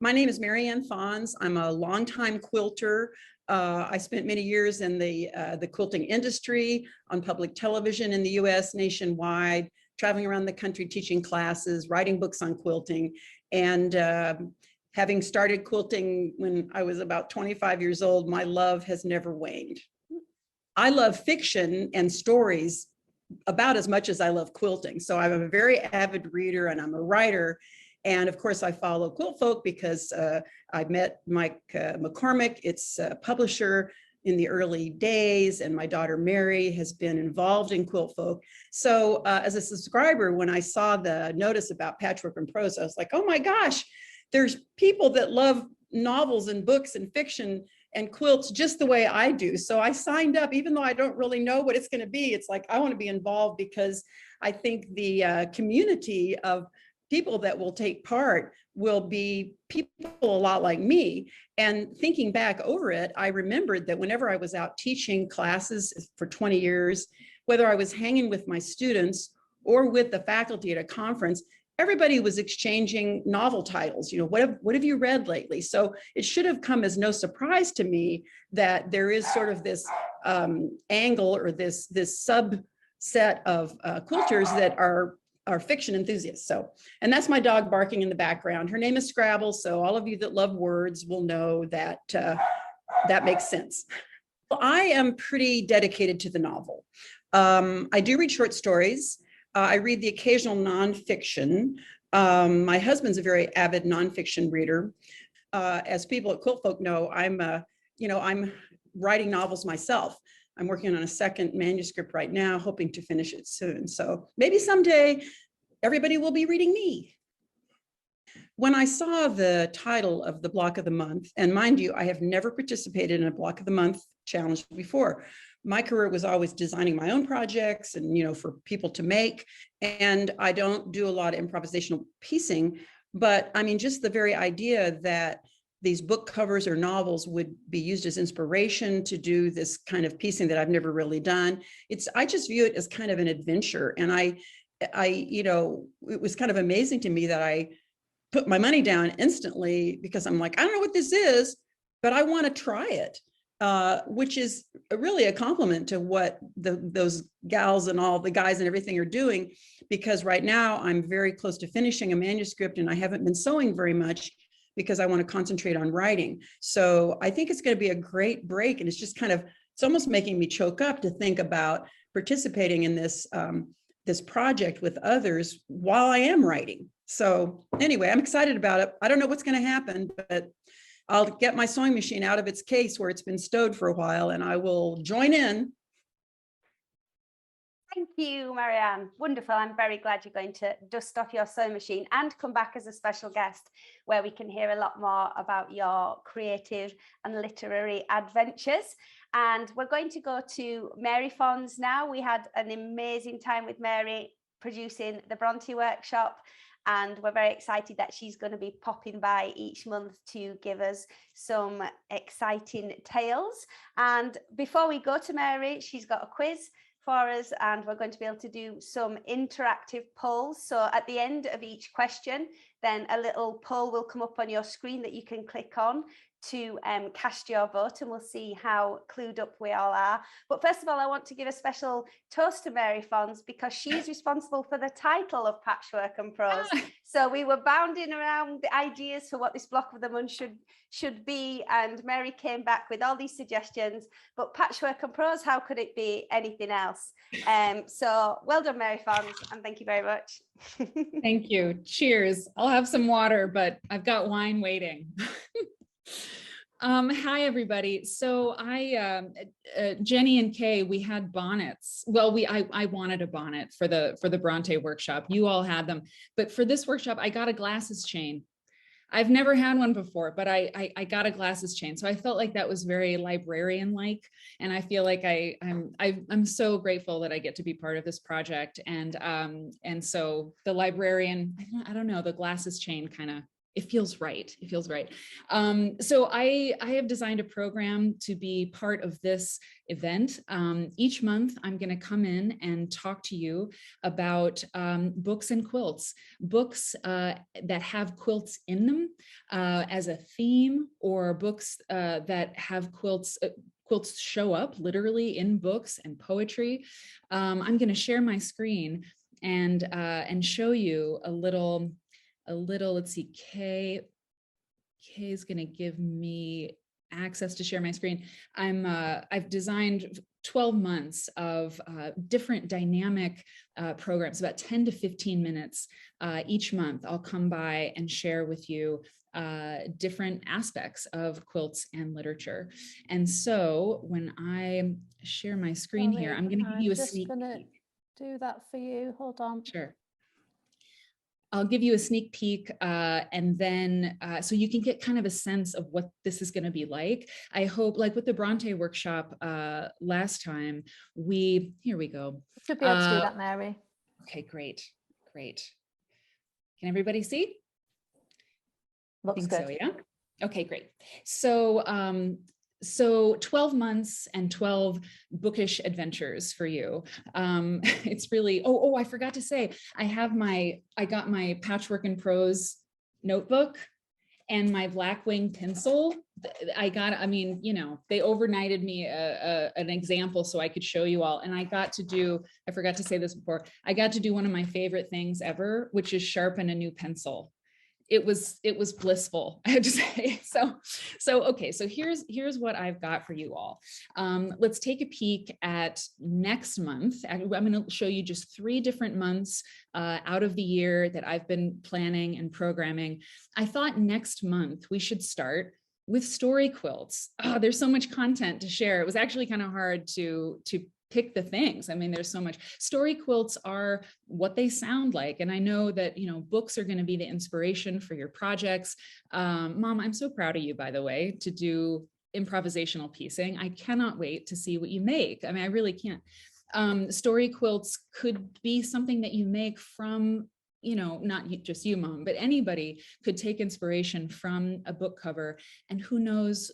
My name is Marianne Fons. I'm a longtime quilter. I spent many years in the quilting industry, on public television in the US, nationwide, traveling around the country, teaching classes, writing books on quilting. And having started quilting when I was about 25 years old, my love has never waned. I love fiction and stories about as much as I love quilting. So I'm a very avid reader and I'm a writer. And of course, I follow Quiltfolk because I met Mike McCormick, its publisher, in the early days, and my daughter Mary has been involved in Quiltfolk. So as a subscriber, when I saw the notice about Patchwork and Prose, I was like, oh my gosh, there's people that love novels and books and fiction and quilts just the way I do. So I signed up, even though I don't really know what it's going to be. It's like I want to be involved because I think the community of people that will take part will be people a lot like me. And thinking back over it, I remembered that whenever I was out teaching classes for 20 years, whether I was hanging with my students or with the faculty at a conference, everybody was exchanging novel titles. You know, what have you read lately? So it should have come as no surprise to me that there is sort of this angle or this subset of quilters that are fiction enthusiasts. So, and that's my dog barking in the background. Her name is Scrabble. So all of you that love words will know that that makes sense. Well, I am pretty dedicated to the novel. I do read short stories. I read the occasional nonfiction. My husband's a very avid nonfiction reader. As people at Quiltfolk know, I'm writing novels myself. I'm working on a second manuscript right now, hoping to finish it soon. So maybe someday everybody will be reading me. When I saw the title of the Block of the Month, and mind you, I have never participated in a Block of the Month challenge before. My career was always designing my own projects and, you know, for people to make. And I don't do a lot of improvisational piecing, but I mean, just the very idea that these book covers or novels would be used as inspiration to do this kind of piecing that I've never really done. I just view it as kind of an adventure. And I, you know, it was kind of amazing to me that I put my money down instantly because I'm like, I don't know what this is, but I want to try it, which is really a compliment to what those gals and all the guys and everything are doing. Because right now I'm very close to finishing a manuscript and I haven't been sewing very much because I want to concentrate on writing. So I think it's going to be a great break. And it's just kind of, it's almost making me choke up to think about participating in this, this project with others while I am writing. So anyway, I'm excited about it. I don't know what's going to happen, but I'll get my sewing machine out of its case where it's been stowed for a while and I will join in. Thank you, Marianne. Wonderful. I'm very glad you're going to dust off your sewing machine and come back as a special guest where we can hear a lot more about your creative and literary adventures. And we're going to go to Mary Fons now. We had an amazing time with Mary producing the Bronte workshop. And we're very excited that she's going to be popping by each month to give us some exciting tales. And before we go to Mary, she's got a quiz for us and we're going to be able to do some interactive polls. So at the end of each question, then a little poll will come up on your screen that you can click on to cast your vote, and we'll see how clued up we all are. But first of all, I want to give a special toast to Mary Fons because she's responsible for the title of Patchwork and Prose. So we were bounding around the ideas for what this block of the month should be, and Mary came back with all these suggestions. But Patchwork and Prose, how could it be anything else? So well done, Mary Fons, and thank you very much. Thank you. Cheers. I'll have some water, but I've got wine waiting. Hi, everybody. So Jenni and Kay, we had bonnets. Well, I wanted a bonnet for the Bronte workshop. You all had them, but for this workshop, I got a glasses chain. I've never had one before, but I got a glasses chain. So I felt like that was very librarian-like. And I feel like I'm so grateful that I get to be part of this project. And so the librarian, I don't know, the glasses chain kind of, it feels right. It feels right. So I have designed a program to be part of this event. Each month, I'm going to come in and talk to you about books and quilts, books that have quilts in them as a theme, or books that have quilts. Quilts show up literally in books and poetry. I'm going to share my screen and show you a little, let's see, Kay is going to give me access to share my screen. I've designed 12 months of different dynamic programs, about 10 to 15 minutes each month. I'll come by and share with you different aspects of quilts and literature. And so when I share my screen here, I'm going to give you a sneak peek. I'm just going to do that for you. Hold on. Sure. I'll give you a sneak peek and then so you can get kind of a sense of what this is going to be like. I hope, like with the Bronte workshop last time, here we go. Should be able to do that, Mary. Okay, great. Can everybody see? Looks good. So, yeah. Okay, great. So 12 months and 12 bookish adventures for you. It's really, I forgot to say, I got my Patchwork Prose notebook and my Blackwing pencil. They overnighted me an example so I could show you all. And I got to do, I forgot to say this before, I got to do one of my favorite things ever, which is sharpen a new pencil. It was blissful, I have to say. Okay, so here's what I've got for you all. Let's take a peek at next month. I'm going to show you just 3 different months out of the year that I've been planning and programming. I thought next month we should start with story quilts. There's so much content to share. It was actually kind of hard to pick the things. I mean, there's so much. Story quilts are what they sound like. And I know that, books are going to be the inspiration for your projects. Mom, I'm so proud of you, by the way, to do improvisational piecing. I cannot wait to see what you make. I mean, I really can't. Story quilts could be something that you make from, not just you, Mom, but anybody could take inspiration from a book cover, and who knows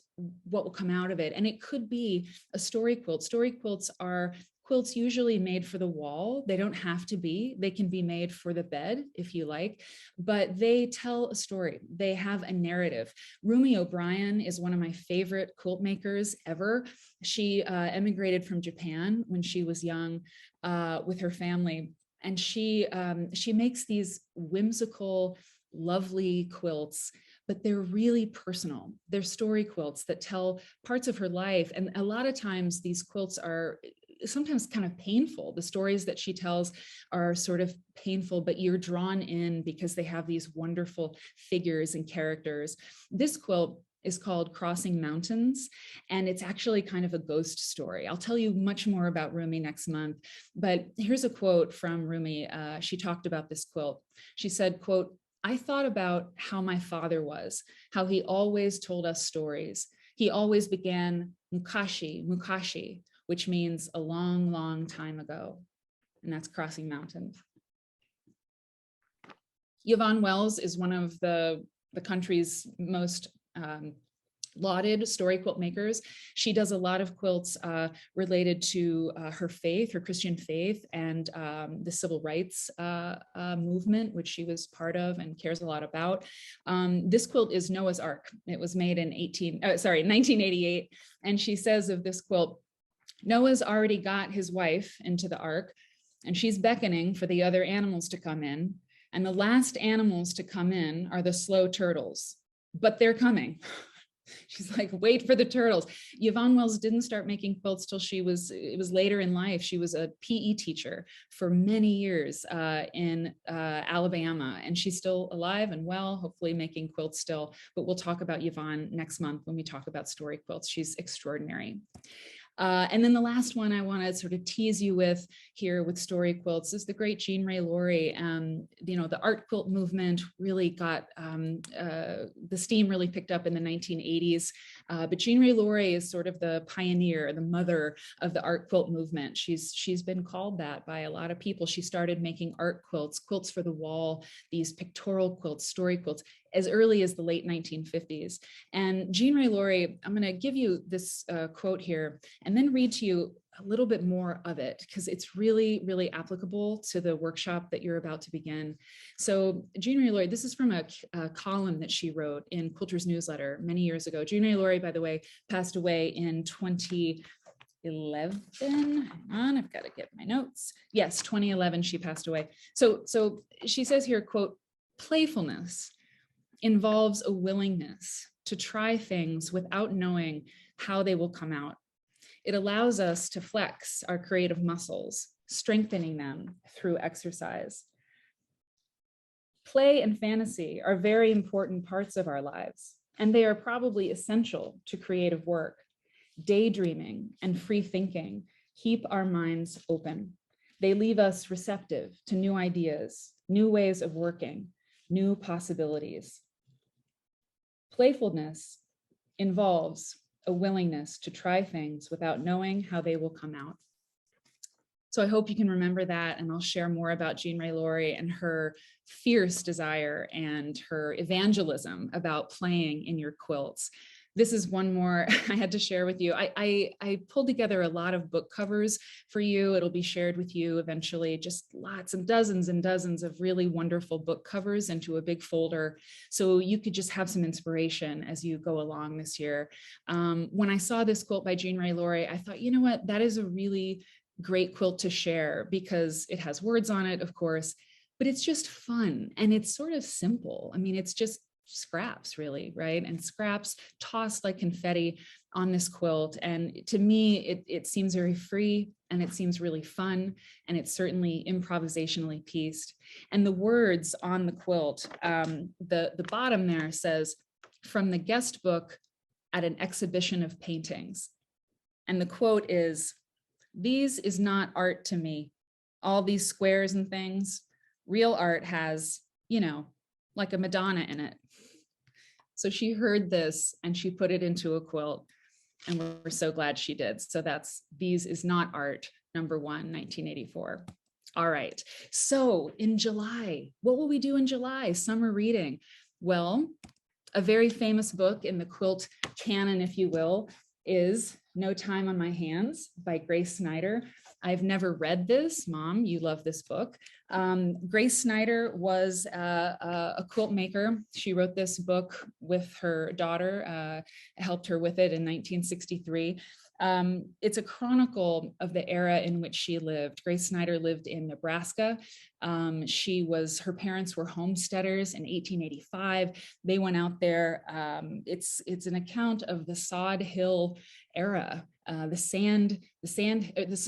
what will come out of it. And it could be a story quilt. Story quilts are quilts usually made for the wall. They don't have to be. They can be made for the bed if you like, but they tell a story. They have a narrative. Rumi O'Brien is one of my favorite quilt makers ever. She emigrated from Japan when she was young with her family. And she makes these whimsical, lovely quilts, but they're really personal. They're story quilts that tell parts of her life. And a lot of times these quilts are sometimes kind of painful. The stories that she tells are sort of painful, but you're drawn in because they have these wonderful figures and characters. This quilt is called Crossing Mountains, and it's actually kind of a ghost story. I'll tell you much more about Rumi next month, but here's a quote from Rumi. She talked about this quilt. She said, quote, "I thought about how my father was, how he always told us stories. He always began mukashi, mukashi, which means a long, long time ago." And that's Crossing Mountains. Yvonne Wells is one of the country's most lauded story quilt makers. She does a lot of quilts related to her faith, her Christian faith, and the civil rights movement, which she was part of and cares a lot about. This quilt is Noah's Ark. It was made in 1988. And she says of this quilt, "Noah's already got his wife into the ark, and she's beckoning for the other animals to come in. And the last animals to come in are the slow turtles. But they're coming." She's like, wait for the turtles. Yvonne Wells didn't start making quilts till it was later in life. She was a PE teacher for many years in Alabama, and she's still alive and well, hopefully making quilts still. But we'll talk about Yvonne next month when we talk about story quilts. She's extraordinary. And then the last one I want to sort of tease you with here with story quilts is the great Jean Ray Laurie. You know, the art quilt movement really got, the steam really picked up in the 1980s. But Jean Ray Laurie is sort of the pioneer, the mother of the art quilt movement. She's been called that by a lot of people. She started making art quilts, quilts for the wall, these pictorial quilts, story quilts, as early as the late 1950s. And Jean Ray Laurie, I'm going to give you this quote here and then read to you a little bit more of it because it's really, really applicable to the workshop that you're about to begin. So Jean Ray Laurie, this is from a column that she wrote in Quilter's newsletter many years ago. Jean Ray Laurie, by the way, passed away in 2011. Hang on, I've got to get my notes. Yes, 2011, she passed away. So she says here, quote, "Playfulness involves a willingness to try things without knowing how they will come out. It allows us to flex our creative muscles, strengthening them through exercise. Play and fantasy are very important parts of our lives, and they are probably essential to creative work. Daydreaming and free thinking keep our minds open. They leave us receptive to new ideas, new ways of working, new possibilities. Playfulness involves a willingness to try things without knowing how they will come out." So I hope you can remember that, and I'll share more about Jean Ray Laurie and her fierce desire and her evangelism about playing in your quilts. This is one more I had to share with you. I pulled together a lot of book covers for you. It'll be shared with you eventually, just lots and dozens of really wonderful book covers into a big folder. So you could just have some inspiration as you go along this year. When I saw this quilt by Jean Ray Laurie, I thought, you know what, that is a really great quilt to share because it has words on it, of course, but it's just fun and it's sort of simple. I mean, it's just scraps really, right? And scraps tossed like confetti on this quilt. And to me, it seems very free and it seems really fun. And it's certainly improvisationally pieced. And the words on the quilt, the bottom there says, "From the guest book at an exhibition of paintings." And the quote is, "These is not art to me. All these squares and things. Real art has, you know, like a Madonna in it." So she heard this and she put it into a quilt, and we're so glad she did. So that's "These is not art," number 1, 1984. All right, so in July, what will we do in July? Summer reading. Well, a very famous book in the quilt canon, if you will, is No Time on My Hands by Grace Snyder. I've never read this. Mom, you love this book. Grace Snyder was a quilt maker. She wrote this book with her daughter, helped her with it in 1963. It's a chronicle of the era in which she lived. Grace Snyder lived in Nebraska. Her parents were homesteaders in 1885. They went out there. It's an account of the Sod Hill era, the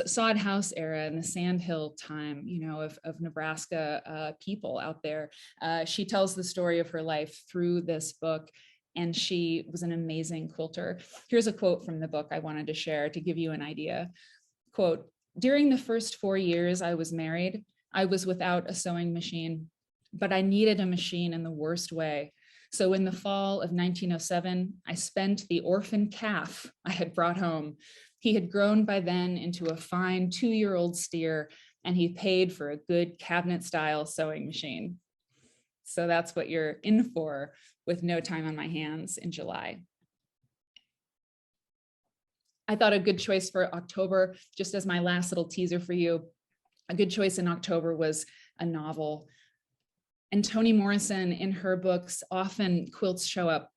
sod house era and the sand hill time, you know, of Nebraska people out there. She tells the story of her life through this book, and she was an amazing quilter. Here's a quote from the book I wanted to share to give you an idea. Quote, "During the first 4 years I was married, I was without a sewing machine, but I needed a machine in the worst way. So in the fall of 1907, I spent the orphan calf I had brought home. He had grown by then into a fine 2-year-old steer, and he paid for a good cabinet-style sewing machine." So that's what you're in for with No Time on My Hands in July. I thought a good choice for October, just as my last little teaser for you, a good choice in October was a novel. And Toni Morrison, in her books, often quilts show up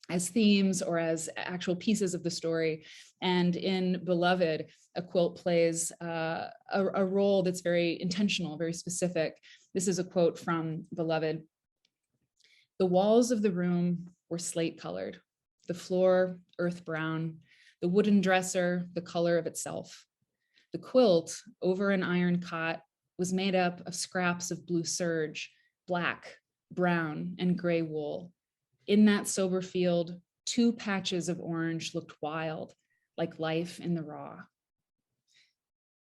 as themes or as actual pieces of the story. And in Beloved, a quilt plays a role that's very intentional, very specific. This is a quote from Beloved. "The walls of the room were slate colored. the floor, earth brown, the wooden dresser, the color of itself. The quilt over an iron cot was made up of scraps of blue serge, black, brown, and gray wool. In that sober field, 2 patches of orange looked wild, like life in the raw.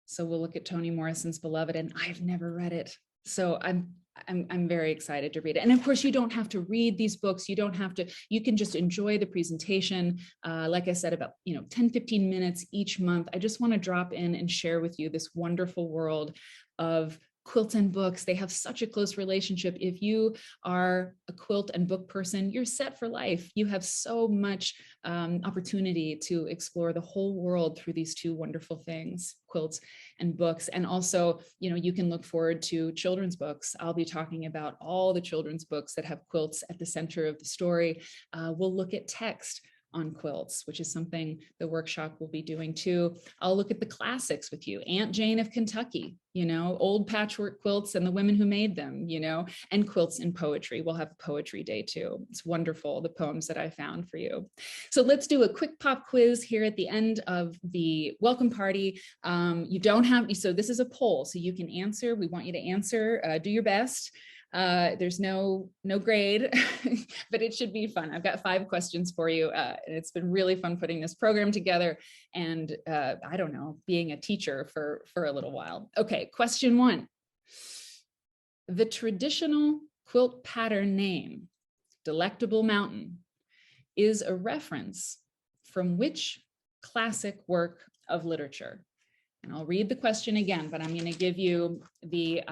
So we'll look at Toni Morrison's Beloved, and I've never read it. So I'm very excited to read it. And of course, you don't have to read these books. You don't have to, you can just enjoy the presentation. Like I said, about 10, 15 minutes each month. I just want to drop in and share with you this wonderful world of quilts and books. They have such a close relationship. If you are a quilt and book person, you're set for life. You have so much opportunity to explore the whole world through these 2 wonderful things, quilts and books. And also, you can look forward to children's books. I'll be talking about all the children's books that have quilts at the center of the story. We'll look at text on quilts, which is something the workshop will be doing too. I'll look at the classics with you. Aunt Jane of Kentucky, old patchwork quilts and the women who made them, and quilts and poetry. We'll have a poetry day too. It's wonderful, the poems that I found for you. So let's do a quick pop quiz here at the end of the welcome party. You don't have, so this is a poll, so you can answer. We want you to answer, do your best. There's no grade, but it should be fun. I've got 5 questions for you. And it's been really fun putting this program together and I don't know, being a teacher for a little while. Okay, question 1. The traditional quilt pattern name, Delectable Mountain, is a reference from which classic work of literature? And I'll read the question again, but I'm going to give you the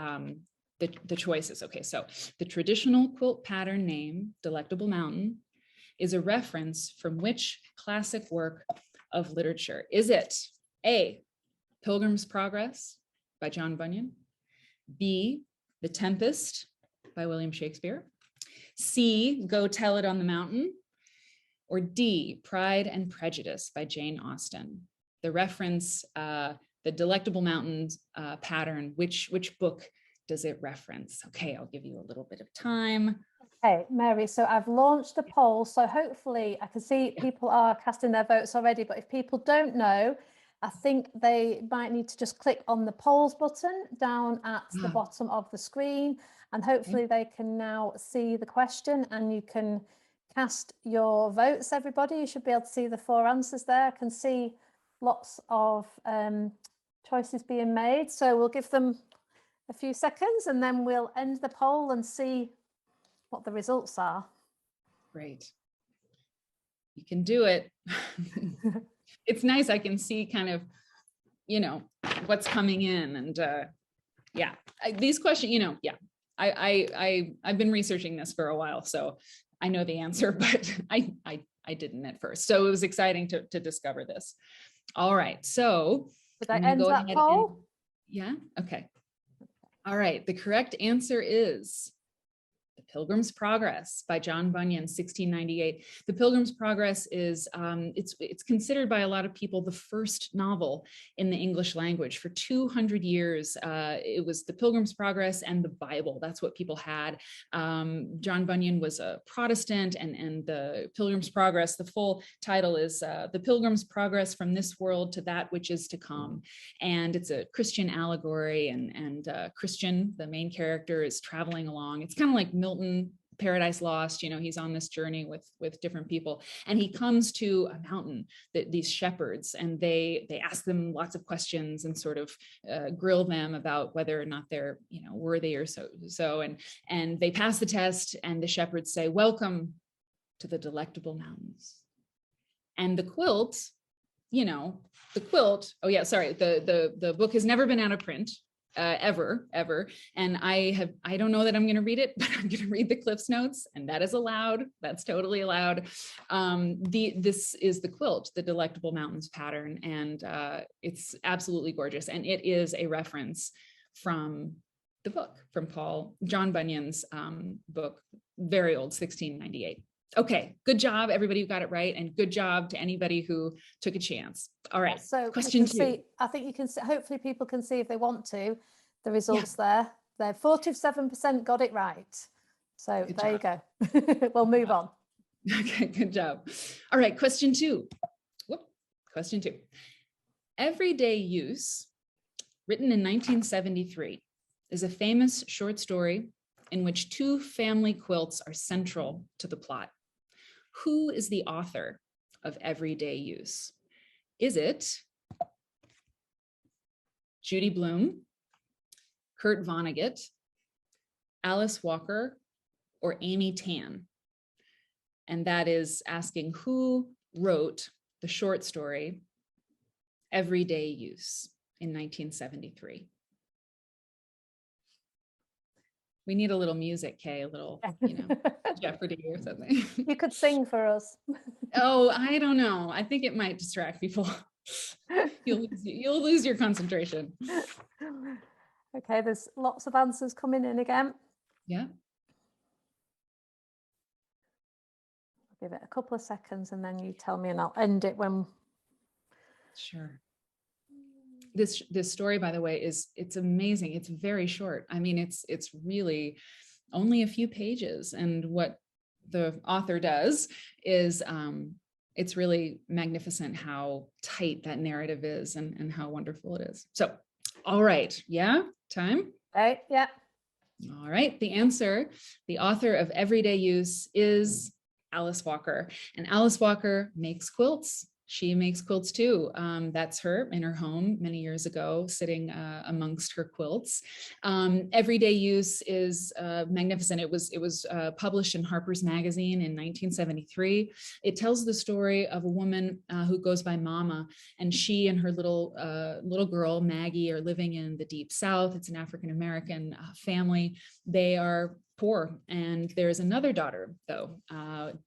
choices. Okay, so the traditional quilt pattern name, Delectable Mountain, is a reference from which classic work of literature? Is it A, Pilgrim's Progress by John Bunyan, B, The Tempest by William Shakespeare, C, Go Tell It on the Mountain, or D, Pride and Prejudice by Jane Austen? The reference, the Delectable Mountain pattern, which book does it reference? Okay, I'll give you a little bit of time. Okay, Mary, so I've launched a poll, so hopefully I can see people are casting their votes already, but if people don't know, I think they might need to just click on the polls button down at the bottom of the screen, and hopefully they can now see the question and you can cast your votes, everybody. You should be able to see the 4 answers there. I can see lots of choices being made, so we'll give them a few seconds and then we'll end the poll and see what the results are. Great. You can do it. It's nice. I can see kind of, what's coming in and yeah, these questions, I've been researching this for a while, so I know the answer, but I didn't at first. So it was exciting to discover this. All right. So did I end that poll? Yeah. Okay. All right, the correct answer is The Pilgrim's Progress by John Bunyan, 1698. The Pilgrim's Progress is, it's considered by a lot of people the first novel in the English language. For 200 years, it was The Pilgrim's Progress and the Bible. That's what people had. John Bunyan was a Protestant, and the Pilgrim's Progress, the full title is The Pilgrim's Progress from This World to That Which Is to Come. And it's a Christian allegory, and Christian, the main character, is traveling along. It's kind of like Milton, Paradise Lost, he's on this journey with different people, and he comes to a mountain, these shepherds, and they ask them lots of questions and sort of grill them about whether or not they're worthy or so, and they pass the test, and the shepherds say, "Welcome to the Delectable Mountains." And the quilt, oh yeah, sorry, the book has never been out of print. Ever. And I don't know that I'm going to read it, but I'm going to read the Cliff's Notes, and that is allowed. That's totally allowed. This is the quilt, the Delectable Mountains pattern, and it's absolutely gorgeous. And it is a reference from the book, from John Bunyan's book, very old, 1698. Okay, good job, everybody who got it right, and good job to anybody who took a chance. All right, so question 2. I think you can see, hopefully people can see if they want to, the results there. They're 47% got it right. So good there job. You go. We'll move on. Okay, good job. All right, question 2. Question 2. Everyday Use, written in 1973, is a famous short story in which 2 family quilts are central to the plot. Who is the author of Everyday Use? Is it Judy Blume, Kurt Vonnegut, Alice Walker, or Amy Tan? And that is asking who wrote the short story Everyday Use in 1973. We need a little music, Kay, a little, Jeopardy or something. You could sing for us. Oh, I don't know. I think it might distract people. You'll lose your concentration. Okay, there's lots of answers coming in again. Yeah. I'll give it a couple of seconds and then you tell me and I'll end it when. Sure. This story, by the way, it's amazing. It's very short. I mean, it's really only a few pages. And what the author does is it's really magnificent how tight that narrative is and how wonderful it is. So, all right. Yeah, time? Right, yeah. All right. The answer, the author of Everyday Use is Alice Walker. And Alice Walker makes quilts. She makes quilts too. That's her in her home many years ago, sitting amongst her quilts. Everyday Use is magnificent. It was published in Harper's Magazine in 1973. It tells the story of a woman who goes by Mama, and she and her little girl Maggie are living in the Deep South. It's an African-American family. They are poor. And there's another daughter, though,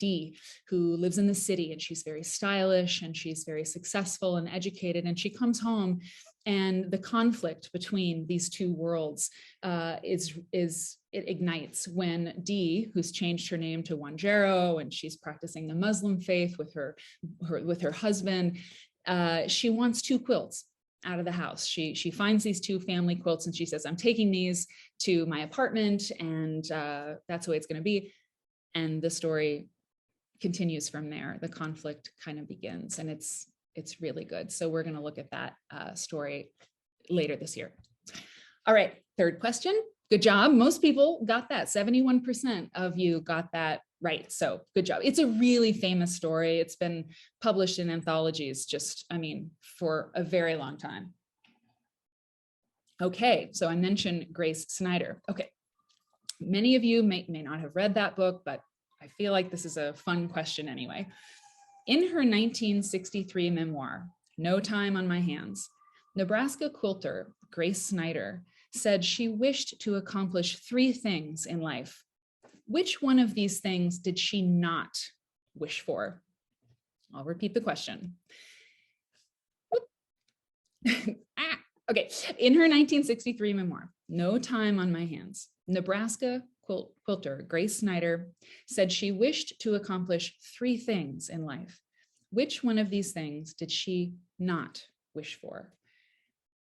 Dee, who lives in the city, and she's very stylish and she's very successful and educated. And she comes home, and the conflict between these two worlds it ignites when Dee, who's changed her name to Wanjero, and she's practicing the Muslim faith with her husband, she wants 2 quilts out of the house. She finds these 2 family quilts and she says, I'm taking these to my apartment, and that's the way it's going to be. And the story continues from there. The conflict kind of begins, and it's really good. So we're going to look at that story later this year. All right, 3rd question. Good job. Most people got that. 71% of you got that right. So good job. It's a really famous story. It's been published in anthologies for a very long time. Okay, so I mentioned Grace Snyder. Okay, many of you may not have read that book, but I feel like this is a fun question anyway. In her 1963 memoir, No Time on My Hands, Nebraska quilter Grace Snyder said she wished to accomplish 3 things in life. Which one of these things did she not wish for? I'll repeat the question. Okay, in her 1963 memoir, No Time on My Hands, Nebraska quilter Grace Snyder said she wished to accomplish 3 things in life. Which one of these things did she not wish for?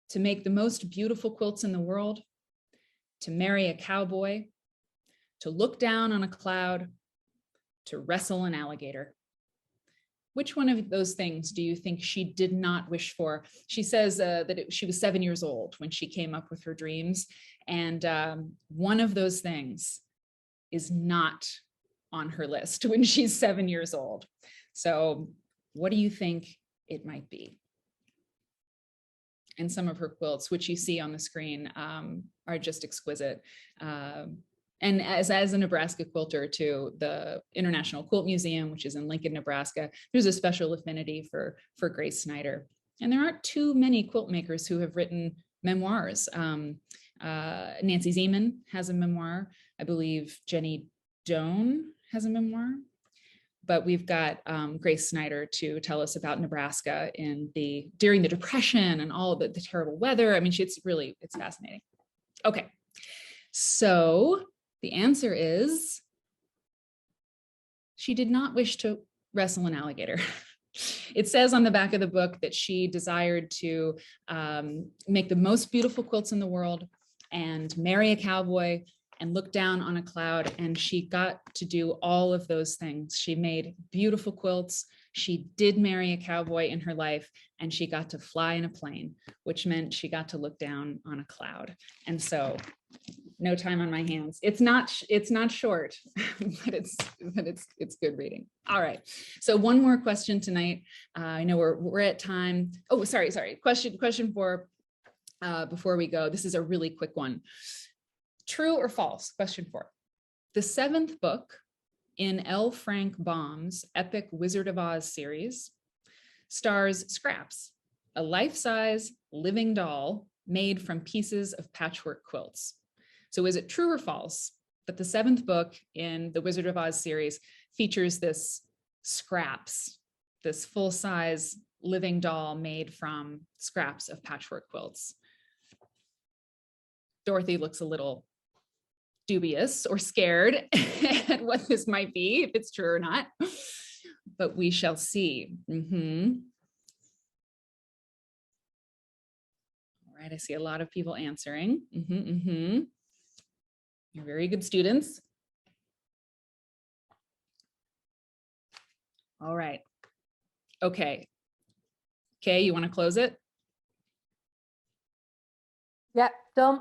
To make the most beautiful quilts in the world, to marry a cowboy, to look down on a cloud, to wrestle an alligator. Which one of those things do you think she did not wish for? She says she was 7 years old when she came up with her dreams. And one of those things is not on her list when she's 7 years old. So what do you think it might be? And some of her quilts, which you see on the screen, are just exquisite. And as a Nebraska quilter to the International Quilt Museum, which is in Lincoln, Nebraska, there's a special affinity for Grace Snyder. And there aren't too many quilt makers who have written memoirs. Nancy Zeman has a memoir. I believe Jenny Doan has a memoir. But we've got Grace Snyder to tell us about Nebraska during the Depression and all of the terrible weather. I mean, it's fascinating. Okay, so the answer is she did not wish to wrestle an alligator. It says on the back of the book that she desired to make the most beautiful quilts in the world and marry a cowboy and looked down on a cloud, and she got to do all of those things. She made beautiful quilts. She did marry a cowboy in her life, and she got to fly in a plane, which meant she got to look down on a cloud. And so no time on my hands. It's not short, but it's good reading. All right. So one more question tonight. I know we're at time. Oh, sorry. Question for before we go. This is a really quick one. True or false? Question 4. The 7th book in L. Frank Baum's epic Wizard of Oz series stars Scraps, a life-size living doll made from pieces of patchwork quilts. So is it true or false that the 7th book in the Wizard of Oz series features this Scraps, this full-size living doll made from scraps of patchwork quilts? Dorothy looks a little dubious or scared at what this might be, if it's true or not, but we shall see. All right, I see a lot of people answering. You're very good students. All right. Okay. Kay, you want to close it? Yep, done.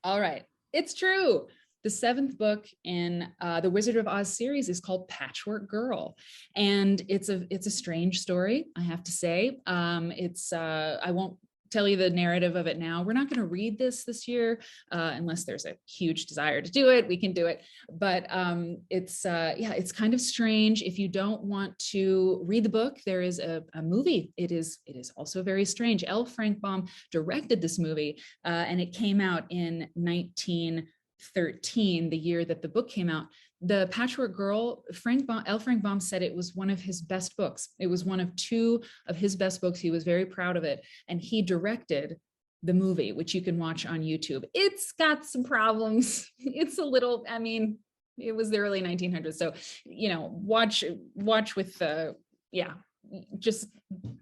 All right. It's true. The 7th book in the Wizard of Oz series is called Patchwork Girl, and it's a strange story, I have to say. I won't tell you the narrative of it now. We're not going to read this year unless there's a huge desire to do it. We can do it, but it's kind of strange. If you don't want to read the book, there is a movie. It is also very strange. L. Frank Baum directed this movie, and it came out in 1913, the year that the book came out. The Patchwork Girl, L. Frank Baum said it was one of his best books. It was one of 2 of his best books. He was very proud of it. And he directed the movie, which you can watch on YouTube. It's got some problems. It's a little, I mean, it was the early 1900s. So, you know, watch with, just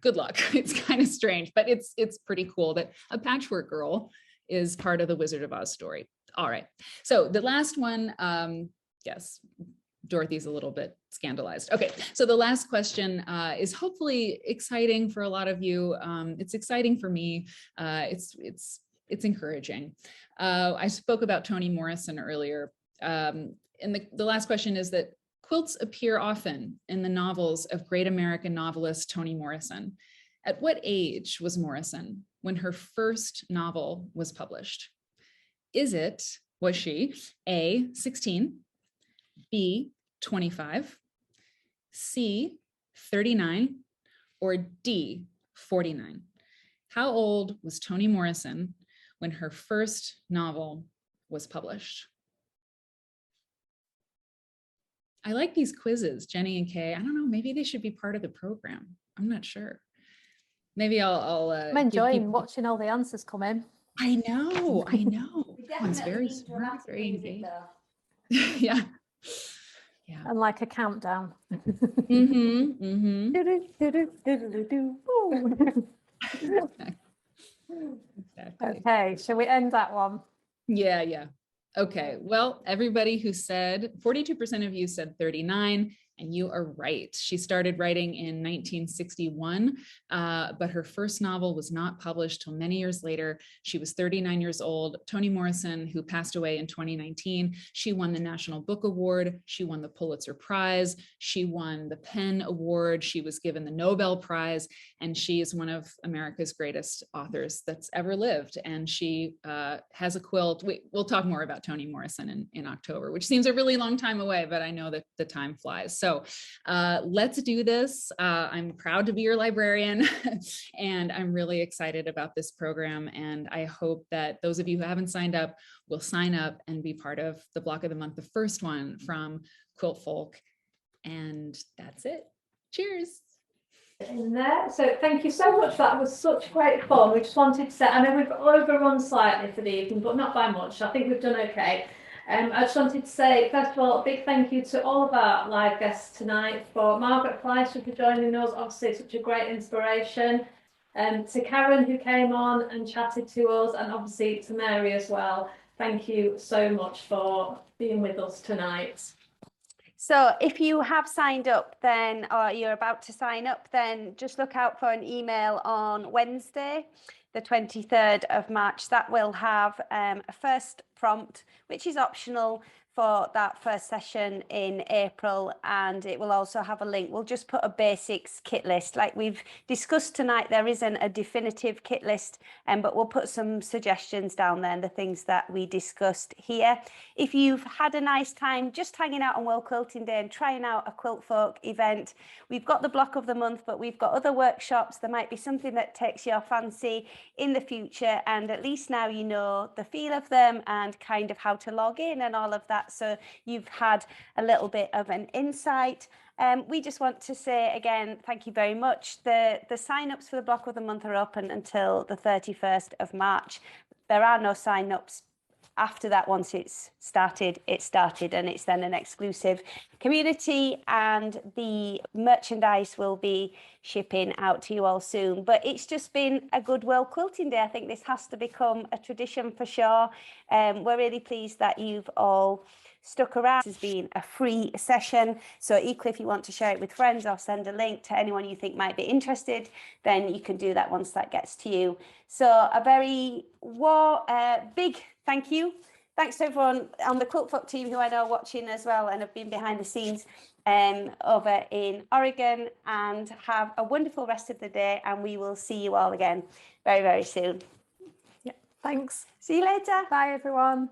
good luck. It's kind of strange, but it's pretty cool that a patchwork girl is part of the Wizard of Oz story. All right. So the last one, yes, Dorothy's a little bit scandalized. Okay, so the last question is hopefully exciting for a lot of you. It's exciting for me. It's encouraging. I spoke about Toni Morrison earlier. And the last question is that quilts appear often in the novels of great American novelist Toni Morrison. At what age was Morrison when her first novel was published? Was she A, 16, B, 25, C, 39, or D, 49? How old was Toni Morrison when her first novel was published? I like these quizzes, Jenni and Kay. I don't know, maybe they should be part of the program. I'm not sure. Maybe I'll I'm enjoying watching all the answers come in. I know. It's very smart, very engaged. Yeah. And like a countdown. Exactly. Okay, shall we end that one? Yeah. Okay, well, everybody who said, 42% of you said 39, and you are right. She started writing in 1961, but her first novel was not published till many years later. She was 39 years old. Toni Morrison, who passed away in 2019, she won the National Book Award. She won the Pulitzer Prize. She won the PEN Award. She was given the Nobel Prize, and she is one of America's greatest authors that's ever lived. And she has a quilt. We'll talk more about Toni Morrison in October, which seems a really long time away, but I know that the time flies. So let's do this. I'm proud to be your librarian and I'm really excited about this program. And I hope that those of you who haven't signed up will sign up and be part of the block of the month, the first one from Quiltfolk. And that's it. Cheers. In there. So thank you so much. That was such great fun. We just wanted to say, I know we've overrun slightly for the evening, but not by much. I think we've done okay. I just wanted to say, first of all, a big thank you to all of our live guests tonight, for Margaret Fleisher for joining us, obviously such a great inspiration, to Karen who came on and chatted to us, and obviously to Mary as well. Thank you so much for being with us tonight. So if you have signed up then, or you're about to sign up, then just look out for an email on Wednesday, the 23rd of March. That will have a first prompt, which is optional for that first session in April, and it will also have a link. We'll just put a basics kit list. Like we've discussed tonight, there isn't a definitive kit list, but we'll put some suggestions down there and the things that we discussed here. If you've had a nice time just hanging out on World Quilting Day and trying out a Quiltfolk event, we've got the block of the month, but we've got other workshops. There might be something that takes your fancy in the future, and at least now you know the feel of them and kind of how to log in and all of that. So you've had a little bit of an insight. We just want to say again, thank you very much. The sign-ups for the block of the month are open until the 31st of March. There are no sign-ups after that. Once it's started, and it's then an exclusive community, and the merchandise will be shipping out to you all soon. But it's just been a good World Quilting Day. I think this has to become a tradition for sure. We're really pleased that you've all stuck around. This has been a free session, so equally if you want to share it with friends or send a link to anyone you think might be interested, then you can do that once that gets to you. So a very big thank you. Thanks to everyone on the Quiltfolk team who I know are watching as well and have been behind the scenes over in Oregon, and have a wonderful rest of the day, and we will see you all again very, very soon. Yeah, thanks. See you later. Bye everyone.